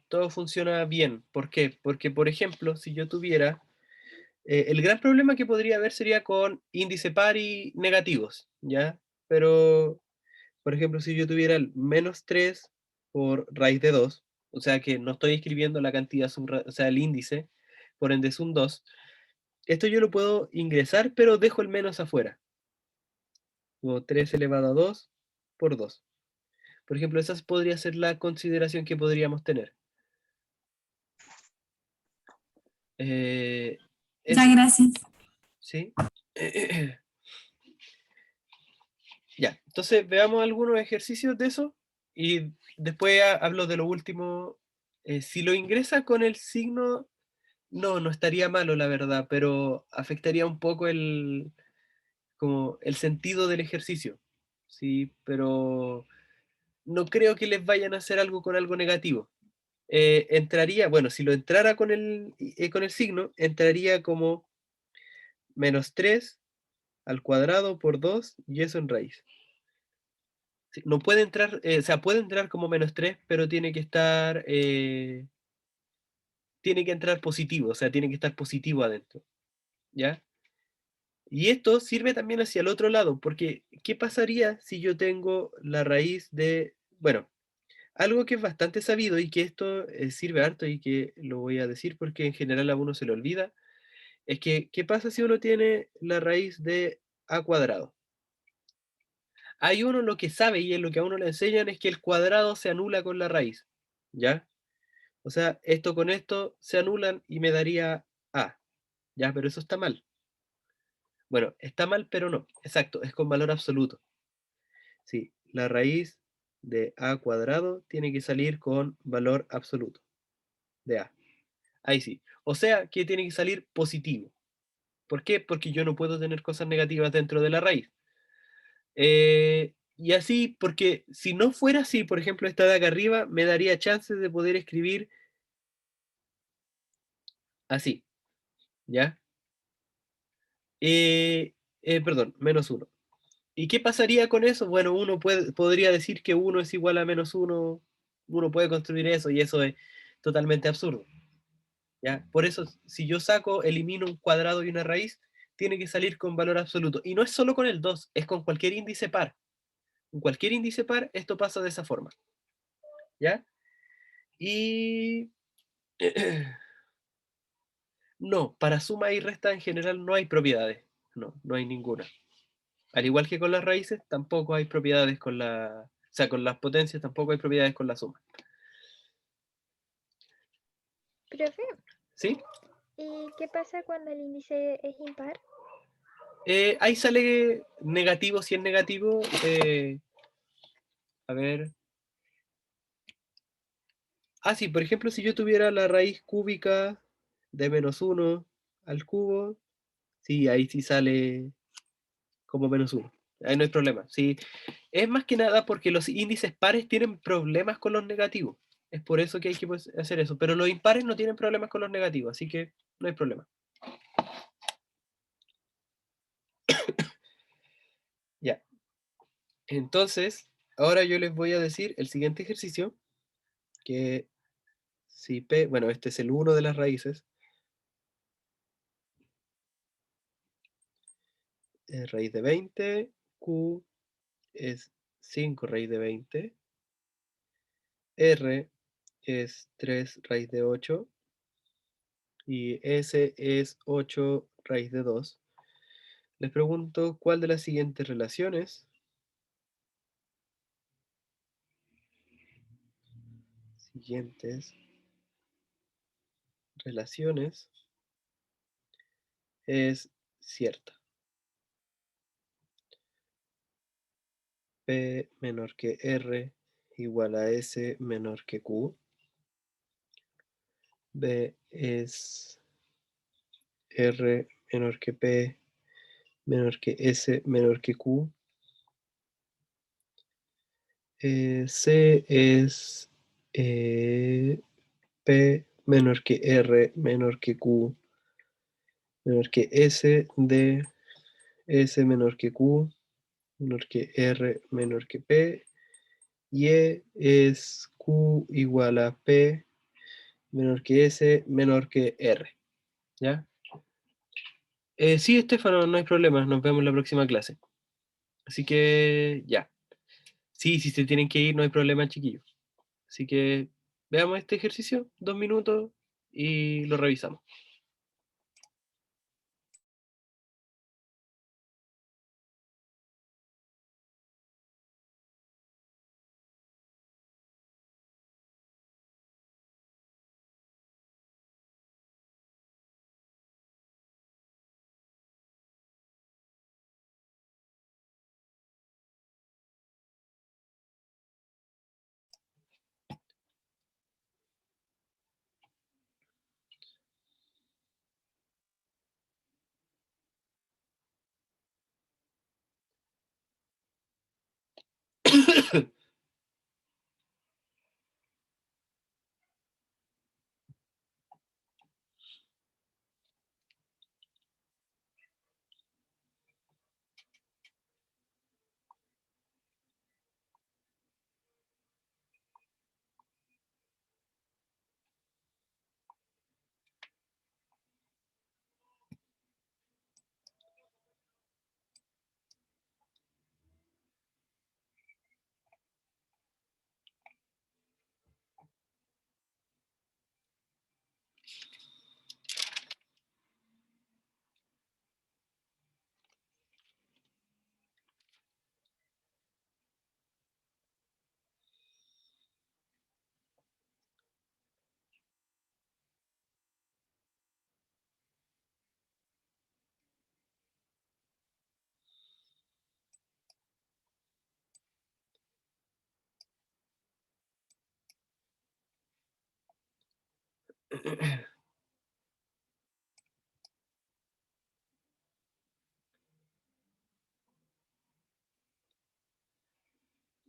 todo funciona bien. ¿Por qué? Porque, por ejemplo, si yo tuviera, el gran problema que podría haber sería con índice par y negativos, ¿ya? Pero, por ejemplo, si yo tuviera el -3 por raíz de 2, o sea que no estoy escribiendo la cantidad, o sea, el índice, por ende es un 2, esto yo lo puedo ingresar, pero dejo el menos afuera. Como 3 elevado a 2 por 2. Por ejemplo, esa podría ser la consideración que podríamos tener. Ya, Eso, gracias. ¿sí? Ya, entonces veamos algunos ejercicios de eso y después hablo de lo último. Si lo ingresa con el signo, no estaría malo, la verdad, pero afectaría un poco como el sentido del ejercicio, ¿sí? Pero no creo que les vayan a hacer algo con algo negativo. Entraría, bueno, si lo entrara con el signo, entraría como -3 al cuadrado por 2 y eso en raíz. Sí, no puede entrar, o sea, puede entrar como -3, pero tiene que entrar positivo, o sea, tiene que estar positivo adentro, ¿ya? Y esto sirve también hacia el otro lado, porque ¿qué pasaría si yo tengo la raíz de, bueno, algo que es bastante sabido y que esto sirve harto y que lo voy a decir porque en general a uno se le olvida, es que, ¿qué pasa si uno tiene la raíz de a cuadrado? Hay uno lo que sabe y en lo que a uno le enseñan es que el cuadrado se anula con la raíz, ¿ya? O sea, esto con esto se anulan y me daría a, ¿ya? Pero eso está mal. Bueno, está mal, pero no. Exacto, es con valor absoluto. Sí, la raíz de a cuadrado tiene que salir con valor absoluto de a. Ahí sí. O sea, que tiene que salir positivo. ¿Por qué? Porque yo no puedo tener cosas negativas dentro de la raíz. Y así, porque si no fuera así, por ejemplo, esta de acá arriba, me daría chances de poder escribir así, ¿ya? Perdón, -1. ¿Y qué pasaría con eso? Bueno, podría decir que 1 es igual a -1, uno puede construir eso y eso es totalmente absurdo, ¿ya? Por eso, si yo elimino un cuadrado y una raíz, tiene que salir con valor absoluto. Y no es solo con el 2, es con cualquier índice par. Con cualquier índice par, esto pasa de esa forma, ¿ya? Y no, para suma y resta en general no hay propiedades, no hay ninguna. Al igual que con las raíces, tampoco hay propiedades o sea, con las potencias tampoco hay propiedades con la suma. Profe, ¿Sí? ¿y qué pasa cuando el índice es impar? Ahí sale negativo, si es negativo. A ver. Ah, sí, por ejemplo, si yo tuviera la raíz cúbica de -1 al cubo, sí, ahí sí sale como -1. Ahí no hay problema. Sí, es más que nada porque los índices pares tienen problemas con los negativos. Es por eso que hay que hacer eso. Pero los impares no tienen problemas con los negativos, así que no hay problema. Ya. Entonces, ahora yo les voy a decir el siguiente ejercicio, que si P, bueno, este es el 1 de las raíces. Raíz de 20, Q es 5 raíz de 20, R es 3 raíz de 8 y S es 8 raíz de 2. Les pregunto cuál de las siguientes relaciones es cierta. P menor que R igual a S menor que Q. B es R menor que P menor que S menor que Q. C es P menor que R menor que Q menor que S. D S menor que Q menor que R menor que P. Y E es Q igual a P menor que S menor que R. ¿Ya? Sí, Estefano, no hay problema. Nos vemos en la próxima clase. Así que ya. Sí, si se tienen que ir, no hay problema, chiquillos. Así que veamos este ejercicio, 2 minutos, y lo revisamos.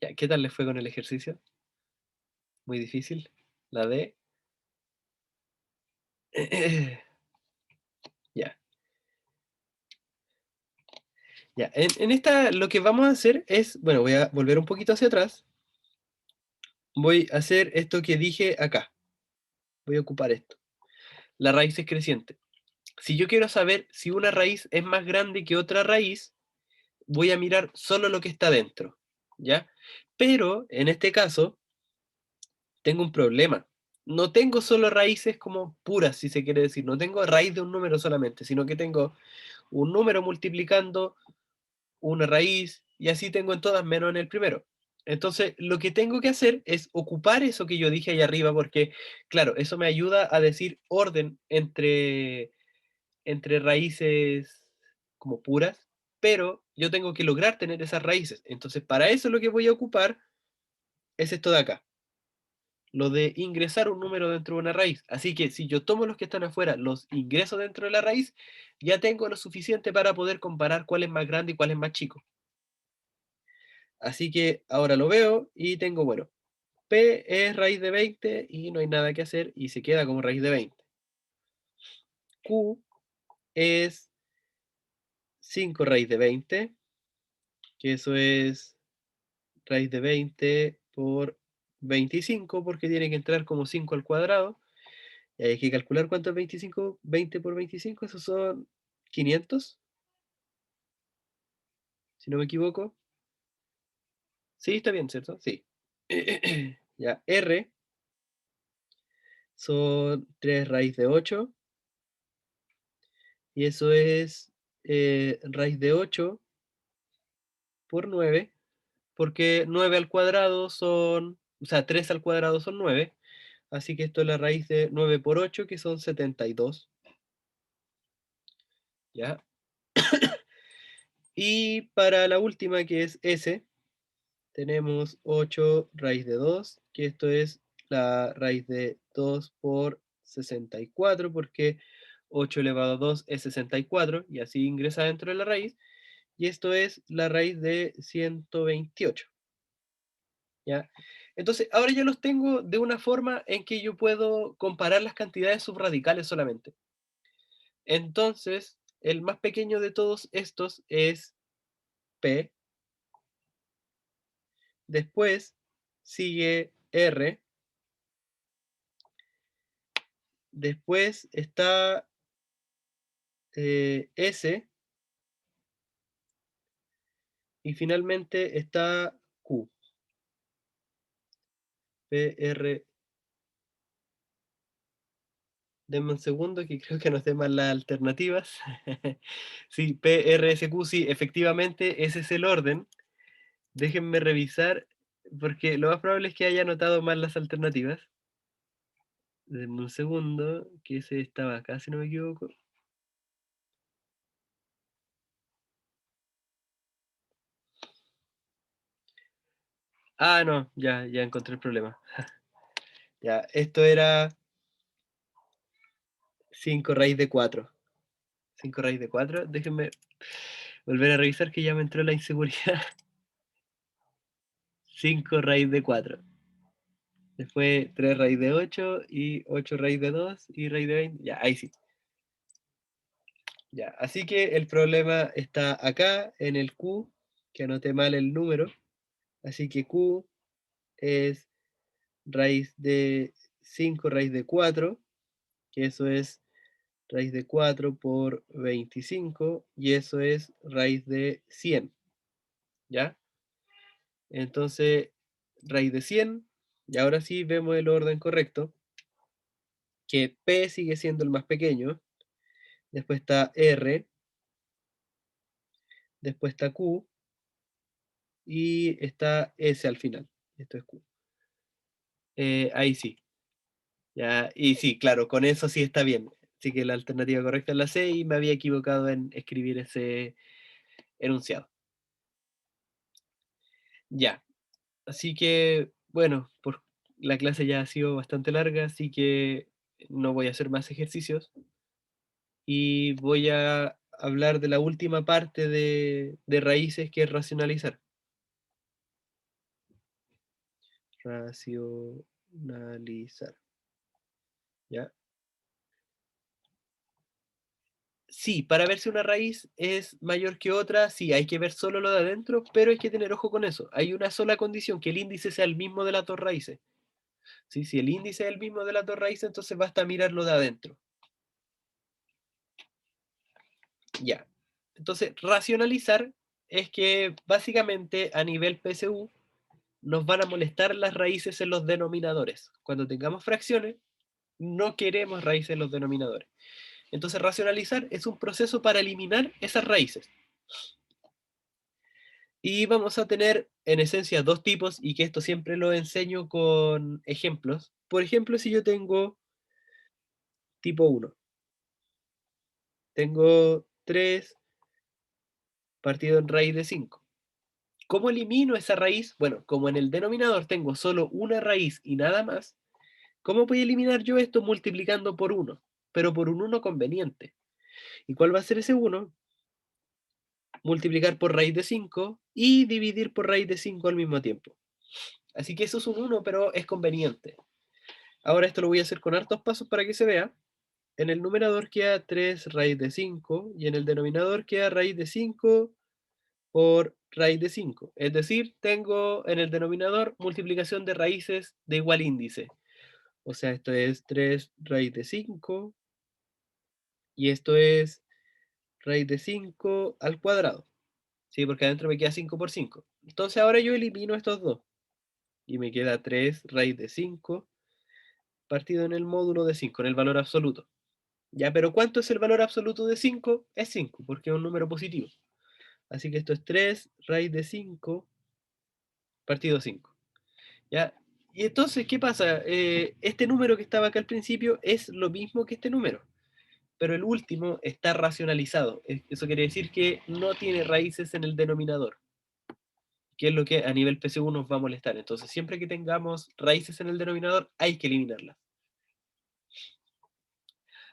Ya, ¿qué tal les fue con el ejercicio? Muy difícil. La D. Ya. Ya. En esta lo que vamos a hacer es, bueno, voy a volver un poquito hacia atrás. Voy a hacer esto que dije acá. Voy a ocupar esto. La raíz es creciente. Si yo quiero saber si una raíz es más grande que otra raíz, voy a mirar solo lo que está dentro, ¿ya? Pero en este caso, tengo un problema. No tengo solo raíces como puras, si se quiere decir. No tengo raíz de un número solamente, sino que tengo un número multiplicando una raíz, y así tengo en todas menos en el primero. Entonces, lo que tengo que hacer es ocupar eso que yo dije ahí arriba, porque, claro, eso me ayuda a decir orden entre raíces como puras, pero yo tengo que lograr tener esas raíces. Entonces, para eso lo que voy a ocupar es esto de acá, lo de ingresar un número dentro de una raíz. Así que si yo tomo los que están afuera, los ingreso dentro de la raíz, ya tengo lo suficiente para poder comparar cuál es más grande y cuál es más chico. Así que ahora lo veo y tengo, bueno, P es raíz de 20 y no hay nada que hacer y se queda como raíz de 20. Q es 5 raíz de 20, que eso es raíz de 20 por 25, porque tiene que entrar como 5 al cuadrado. Y hay que calcular cuánto es 25, 20 por 25, esos son 500, si no me equivoco. Sí, está bien, ¿cierto? Sí. Ya, R son 3 raíz de 8, y eso es raíz de 8 por 9, porque 9 al cuadrado son, o sea, 3 al cuadrado son 9, así que esto es la raíz de 9 por 8, que son 72. ¿Ya? Y para la última, que es S, tenemos 8 raíz de 2, que esto es la raíz de 2 por 64, porque 8 elevado a 2 es 64, y así ingresa dentro de la raíz, y esto es la raíz de 128. ¿Ya? Entonces, ahora ya los tengo de una forma en que yo puedo comparar las cantidades subradicales solamente. Entonces, el más pequeño de todos estos es P. Después sigue R. Después está S. Y finalmente está Q. PR. Denme un segundo que creo que nos dé mal las alternativas. Sí, PRSQ, sí, efectivamente ese es el orden. Déjenme revisar, porque lo más probable es que haya anotado mal las alternativas. Denme un segundo, que ese estaba acá, si no me equivoco. Ah, no, ya encontré el problema. Ya, esto era 5 raíz de 4. 5 raíz de 4. Déjenme volver a revisar que ya me entró la inseguridad. 5 raíz de 4. Después 3 raíz de 8 y 8 raíz de 2 y raíz de 20. Ya, ahí sí. Ya, así que el problema está acá en el Q, que anoté mal el número. Así que Q es raíz de 5 raíz de 4, que eso es raíz de 4 por 25, y eso es raíz de 100. ¿Ya? Entonces, raíz de 100, y ahora sí vemos el orden correcto, que P sigue siendo el más pequeño, después está R, después está Q, y está S al final. Esto es Q. Ahí sí. Ya, y sí, claro, con eso sí está bien. Así que la alternativa correcta es la C y me había equivocado en escribir ese enunciado. Ya, así que, bueno, la clase ya ha sido bastante larga, así que no voy a hacer más ejercicios. Y voy a hablar de la última parte de raíces, que es racionalizar. Racionalizar. ¿Ya? Sí, para ver si una raíz es mayor que otra, sí, hay que ver solo lo de adentro, pero hay que tener ojo con eso. Hay una sola condición, que el índice sea el mismo de las dos raíces. ¿Sí? Si el índice es el mismo de las dos raíces, entonces basta mirar lo de adentro. Ya. Entonces, racionalizar es que básicamente a nivel PSU nos van a molestar las raíces en los denominadores. Cuando tengamos fracciones, no queremos raíces en los denominadores. Entonces, racionalizar es un proceso para eliminar esas raíces. Y vamos a tener en esencia dos tipos, y que esto siempre lo enseño con ejemplos. Por ejemplo, si yo tengo tipo 1, tengo 3 partido en raíz de 5. ¿Cómo elimino esa raíz? Bueno, como en el denominador tengo solo una raíz y nada más, ¿cómo voy a eliminar yo esto? Multiplicando por 1, pero por un 1 conveniente. ¿Y cuál va a ser ese 1? Multiplicar por raíz de 5 y dividir por raíz de 5 al mismo tiempo. Así que eso es un 1, pero es conveniente. Ahora esto lo voy a hacer con hartos pasos para que se vea. En el numerador queda 3 raíz de 5 y en el denominador queda raíz de 5 por raíz de 5. Es decir, tengo en el denominador multiplicación de raíces de igual índice. O sea, esto es 3 raíz de 5 y esto es raíz de 5 al cuadrado. ¿Sí? Porque adentro me queda 5 por 5. Entonces ahora yo elimino estos dos y me queda 3 raíz de 5 partido en el módulo de 5, en el valor absoluto. Ya, pero ¿cuánto es el valor absoluto de 5? Es 5, porque es un número positivo. Así que esto es 3 raíz de 5 partido 5. ¿Ya? Y entonces, ¿qué pasa? Este número que estaba acá al principio es lo mismo que este número, pero el último está racionalizado. Eso quiere decir que no tiene raíces en el denominador, que es lo que a nivel PSU nos va a molestar. Entonces, siempre que tengamos raíces en el denominador, hay que eliminarlas.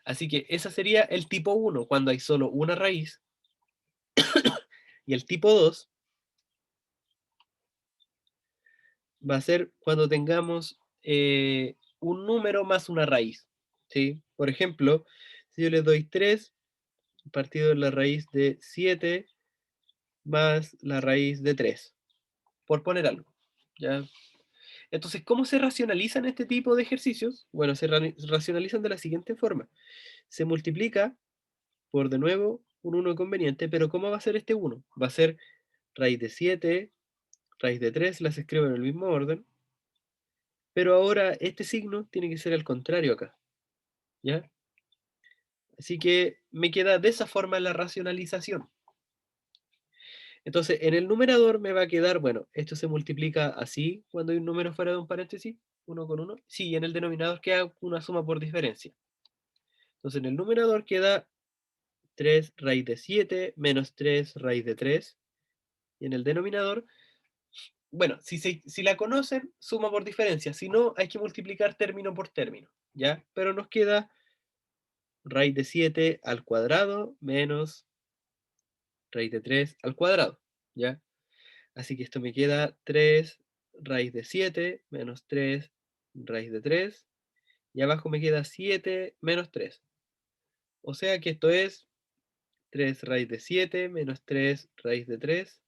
Así que ese sería el tipo 1, cuando hay solo una raíz. Y el tipo 2 va a ser cuando tengamos un número más una raíz. ¿Sí? Por ejemplo, si yo le doy 3 partido de la raíz de 7 más la raíz de 3, por poner algo. ¿Ya? Entonces, ¿cómo se racionalizan este tipo de ejercicios? Bueno, se racionalizan de la siguiente forma. Se multiplica por, de nuevo, un 1 conveniente, pero ¿cómo va a ser este 1? Va a ser raíz de 7, raíz de 3, las escribo en el mismo orden, pero ahora este signo tiene que ser al contrario acá, ¿ya? Así que me queda de esa forma la racionalización. Entonces, en el numerador me va a quedar, bueno, esto se multiplica así cuando hay un número fuera de un paréntesis, 1 con 1. Sí, y en el denominador queda una suma por diferencia. Entonces, en el numerador queda 3 raíz de 7 menos 3 raíz de 3. Y en el denominador, bueno, si la conocen, suma por diferencia. Si no, hay que multiplicar término por término, ¿ya? Pero nos queda raíz de 7 al cuadrado menos raíz de 3 al cuadrado, ¿ya? Así que esto me queda 3 raíz de 7 menos 3 raíz de 3. Y abajo me queda 7 menos 3. O sea que esto es 3 raíz de 7 menos 3 raíz de 3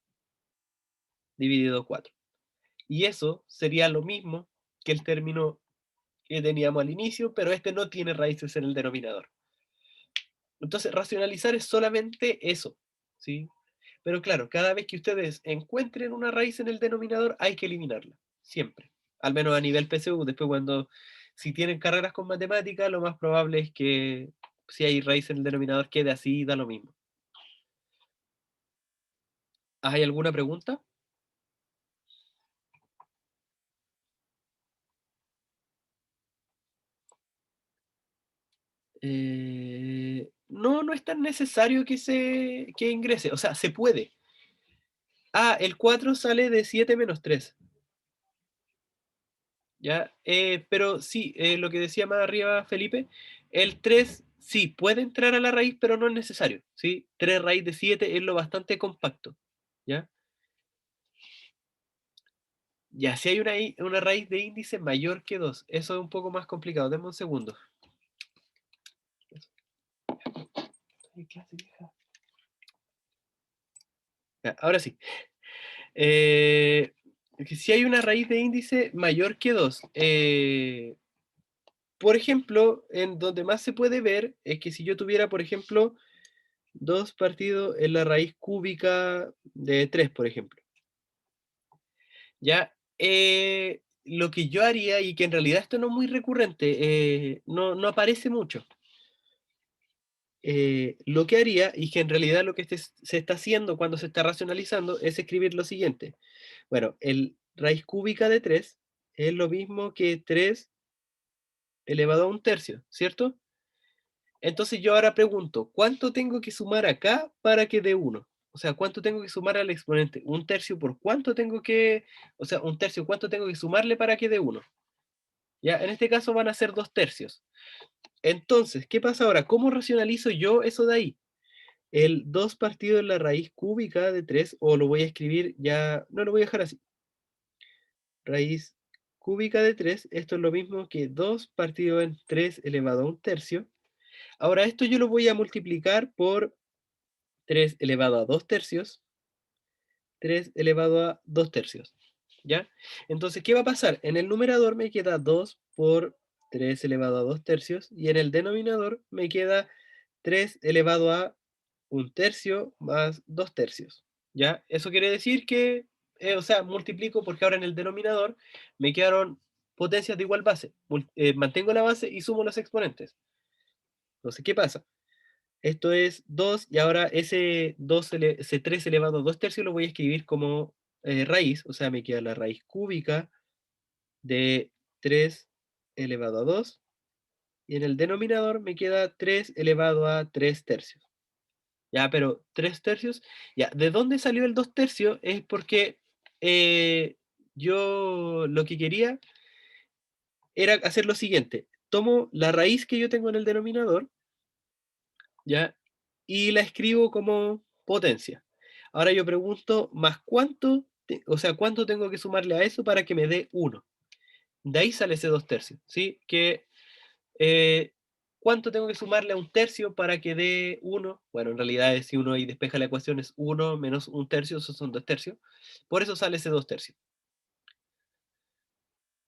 dividido 4. Y eso sería lo mismo que el término que teníamos al inicio, pero este no tiene raíces en el denominador. Entonces, racionalizar es solamente eso, ¿sí? Pero claro, cada vez que ustedes encuentren una raíz en el denominador, hay que eliminarla, siempre. Al menos a nivel PSU. Después si tienen carreras con matemática, lo más probable es que si hay raíz en el denominador quede así, da lo mismo. ¿Hay alguna pregunta? No, no es tan necesario que ingrese. O sea, se puede. Ah, el 4 sale de 7 menos 3. ¿Ya? Pero sí, lo que decía más arriba Felipe, el 3 sí puede entrar a la raíz, pero no es necesario. ¿Sí? 3 raíz de 7 es lo bastante compacto. ¿Ya? Ya, si hay una raíz de índice mayor que 2, eso es un poco más complicado. Denme un segundo. Ya, ahora sí. Que si hay una raíz de índice mayor que 2, por ejemplo, en donde más se puede ver es que si yo tuviera, por ejemplo, 2 partido en la raíz cúbica de 3, por ejemplo. Ya, lo que yo haría, y que en realidad esto no es muy recurrente, no aparece mucho. Lo que haría, y que en realidad lo que se está haciendo cuando se está racionalizando, es escribir lo siguiente. Bueno, el raíz cúbica de 3 es lo mismo que 3 elevado a 1/3, ¿cierto? Entonces yo ahora pregunto, ¿cuánto tengo que sumar acá para que dé 1? O sea, ¿cuánto tengo que sumar al exponente? ¿1/3 por cuánto tengo que, o sea, 1/3, cuánto tengo que sumarle para que dé 1? Ya, en este caso van a ser 2/3. Entonces, ¿qué pasa ahora? ¿Cómo racionalizo yo eso de ahí? El 2 partido en la raíz cúbica de 3, o lo voy a escribir ya, no lo voy a dejar así. Raíz cúbica de 3, esto es lo mismo que 2 partido en 3 elevado a 1/3. Ahora esto yo lo voy a multiplicar por 3 elevado a 2/3, 3 elevado a 2/3, ¿ya? Entonces, ¿qué va a pasar? En el numerador me queda 2 por 3 elevado a 2/3, y en el denominador me queda 3 elevado a 1/3 más 2/3, ¿ya? Eso quiere decir que, o sea, multiplico porque ahora en el denominador me quedaron potencias de igual base. Mantengo la base y sumo los exponentes. Entonces, ¿qué pasa? Esto es 2, y ahora ese 3 elevado a 2/3 lo voy a escribir como raíz, o sea, me queda la raíz cúbica de 3 elevado a 2, y en el denominador me queda 3 elevado a 3/3. Ya, pero 3/3, ya, ¿de dónde salió el 2/3? Es porque yo lo que quería era hacer lo siguiente: tomo la raíz que yo tengo en el denominador, ¿ya? Y la escribo como potencia. Ahora yo pregunto, ¿más cuánto? O sea, ¿cuánto tengo que sumarle a eso para que me dé 1? De ahí sale ese 2/3, ¿sí? Que, ¿cuánto tengo que sumarle a 1/3 para que dé 1? Bueno, en realidad, si uno ahí despeja la ecuación, es 1 menos 1/3, eso son 2/3. Por eso sale ese 2/3.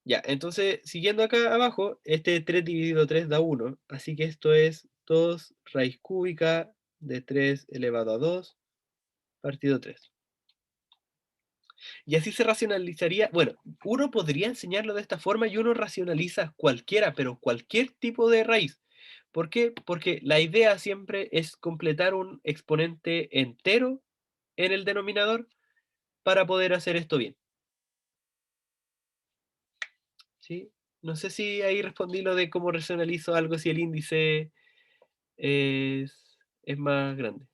Ya, entonces, siguiendo acá abajo, este 3 dividido 3 da 1, así que esto es 2 raíz cúbica de 3 elevado a 2 partido 3. Y así se racionalizaría, bueno, uno podría enseñarlo de esta forma y uno racionaliza cualquiera, pero cualquier tipo de raíz. ¿Por qué? Porque la idea siempre es completar un exponente entero en el denominador para poder hacer esto bien. ¿Sí? No sé si ahí respondí lo de cómo racionalizo algo si el índice es más grande.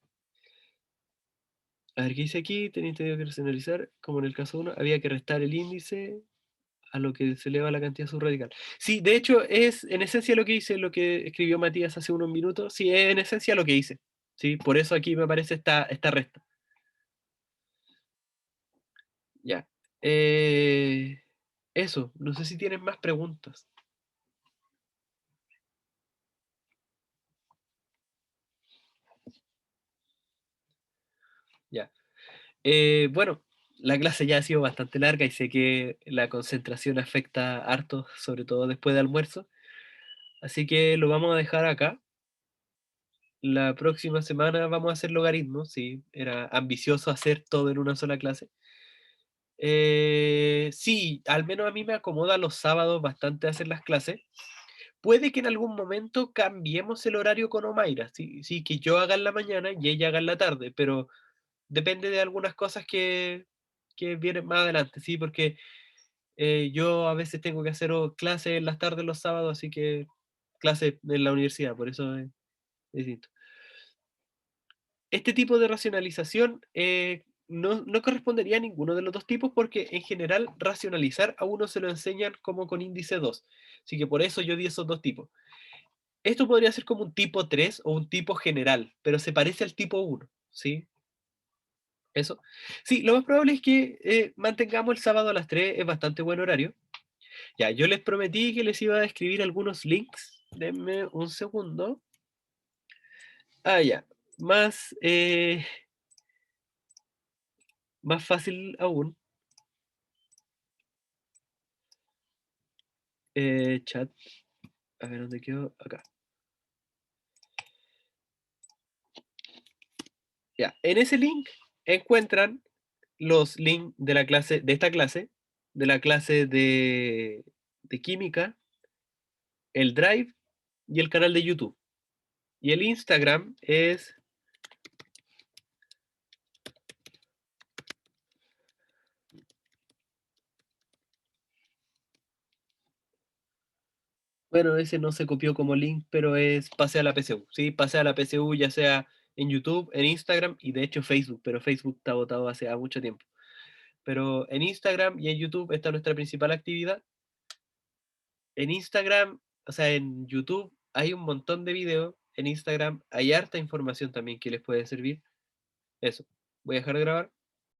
A ver, ¿qué dice aquí? Tenéis que racionalizar, como en el caso 1, había que restar el índice a lo que se eleva la cantidad subradical. Sí, de hecho, es en esencia lo que hice, lo que escribió Matías hace unos minutos. Sí, es en esencia lo que hice. Sí, por eso aquí me aparece esta resta. Ya. Eso, no sé si tienen más preguntas. Ya. Bueno, la clase ya ha sido bastante larga y sé que la concentración afecta harto, sobre todo después de almuerzo. Así que lo vamos a dejar acá. La próxima semana vamos a hacer logaritmos, sí, era ambicioso hacer todo en una sola clase. Sí, al menos a mí me acomoda los sábados bastante hacer las clases. Puede que en algún momento cambiemos el horario con Omaira, sí, sí, que yo haga en la mañana y ella haga en la tarde, pero depende de algunas cosas que vienen más adelante, sí, porque yo a veces tengo que hacer clases en las tardes los sábados, así que clases en la universidad, por eso es distinto. Este tipo de racionalización no correspondería a ninguno de los dos tipos porque en general racionalizar a uno se lo enseñan como con índice 2. Así que por eso yo di esos dos tipos. Esto podría ser como un tipo 3 o un tipo general, pero se parece al tipo 1, ¿sí? Eso. Sí, lo más probable es que mantengamos el sábado a las 3, es bastante buen horario. Ya, yo les prometí que les iba a escribir algunos links. Denme un segundo. Ah, ya. Más fácil aún. Chat. A ver, ¿dónde quedó? Acá. Ya, en ese link encuentran los links de la clase, de esta clase, de la clase de química, el Drive y el canal de YouTube. Y el Instagram es... Bueno, ese no se copió como link, pero es pase a la PSU, ¿sí? Pase a la PSU ya sea en YouTube, en Instagram y de hecho Facebook, pero Facebook está votado hace mucho tiempo. Pero en Instagram y en YouTube está nuestra principal actividad. En Instagram, o sea, en YouTube hay un montón de videos. En Instagram hay harta información también que les puede servir. Eso. Voy a dejar de grabar.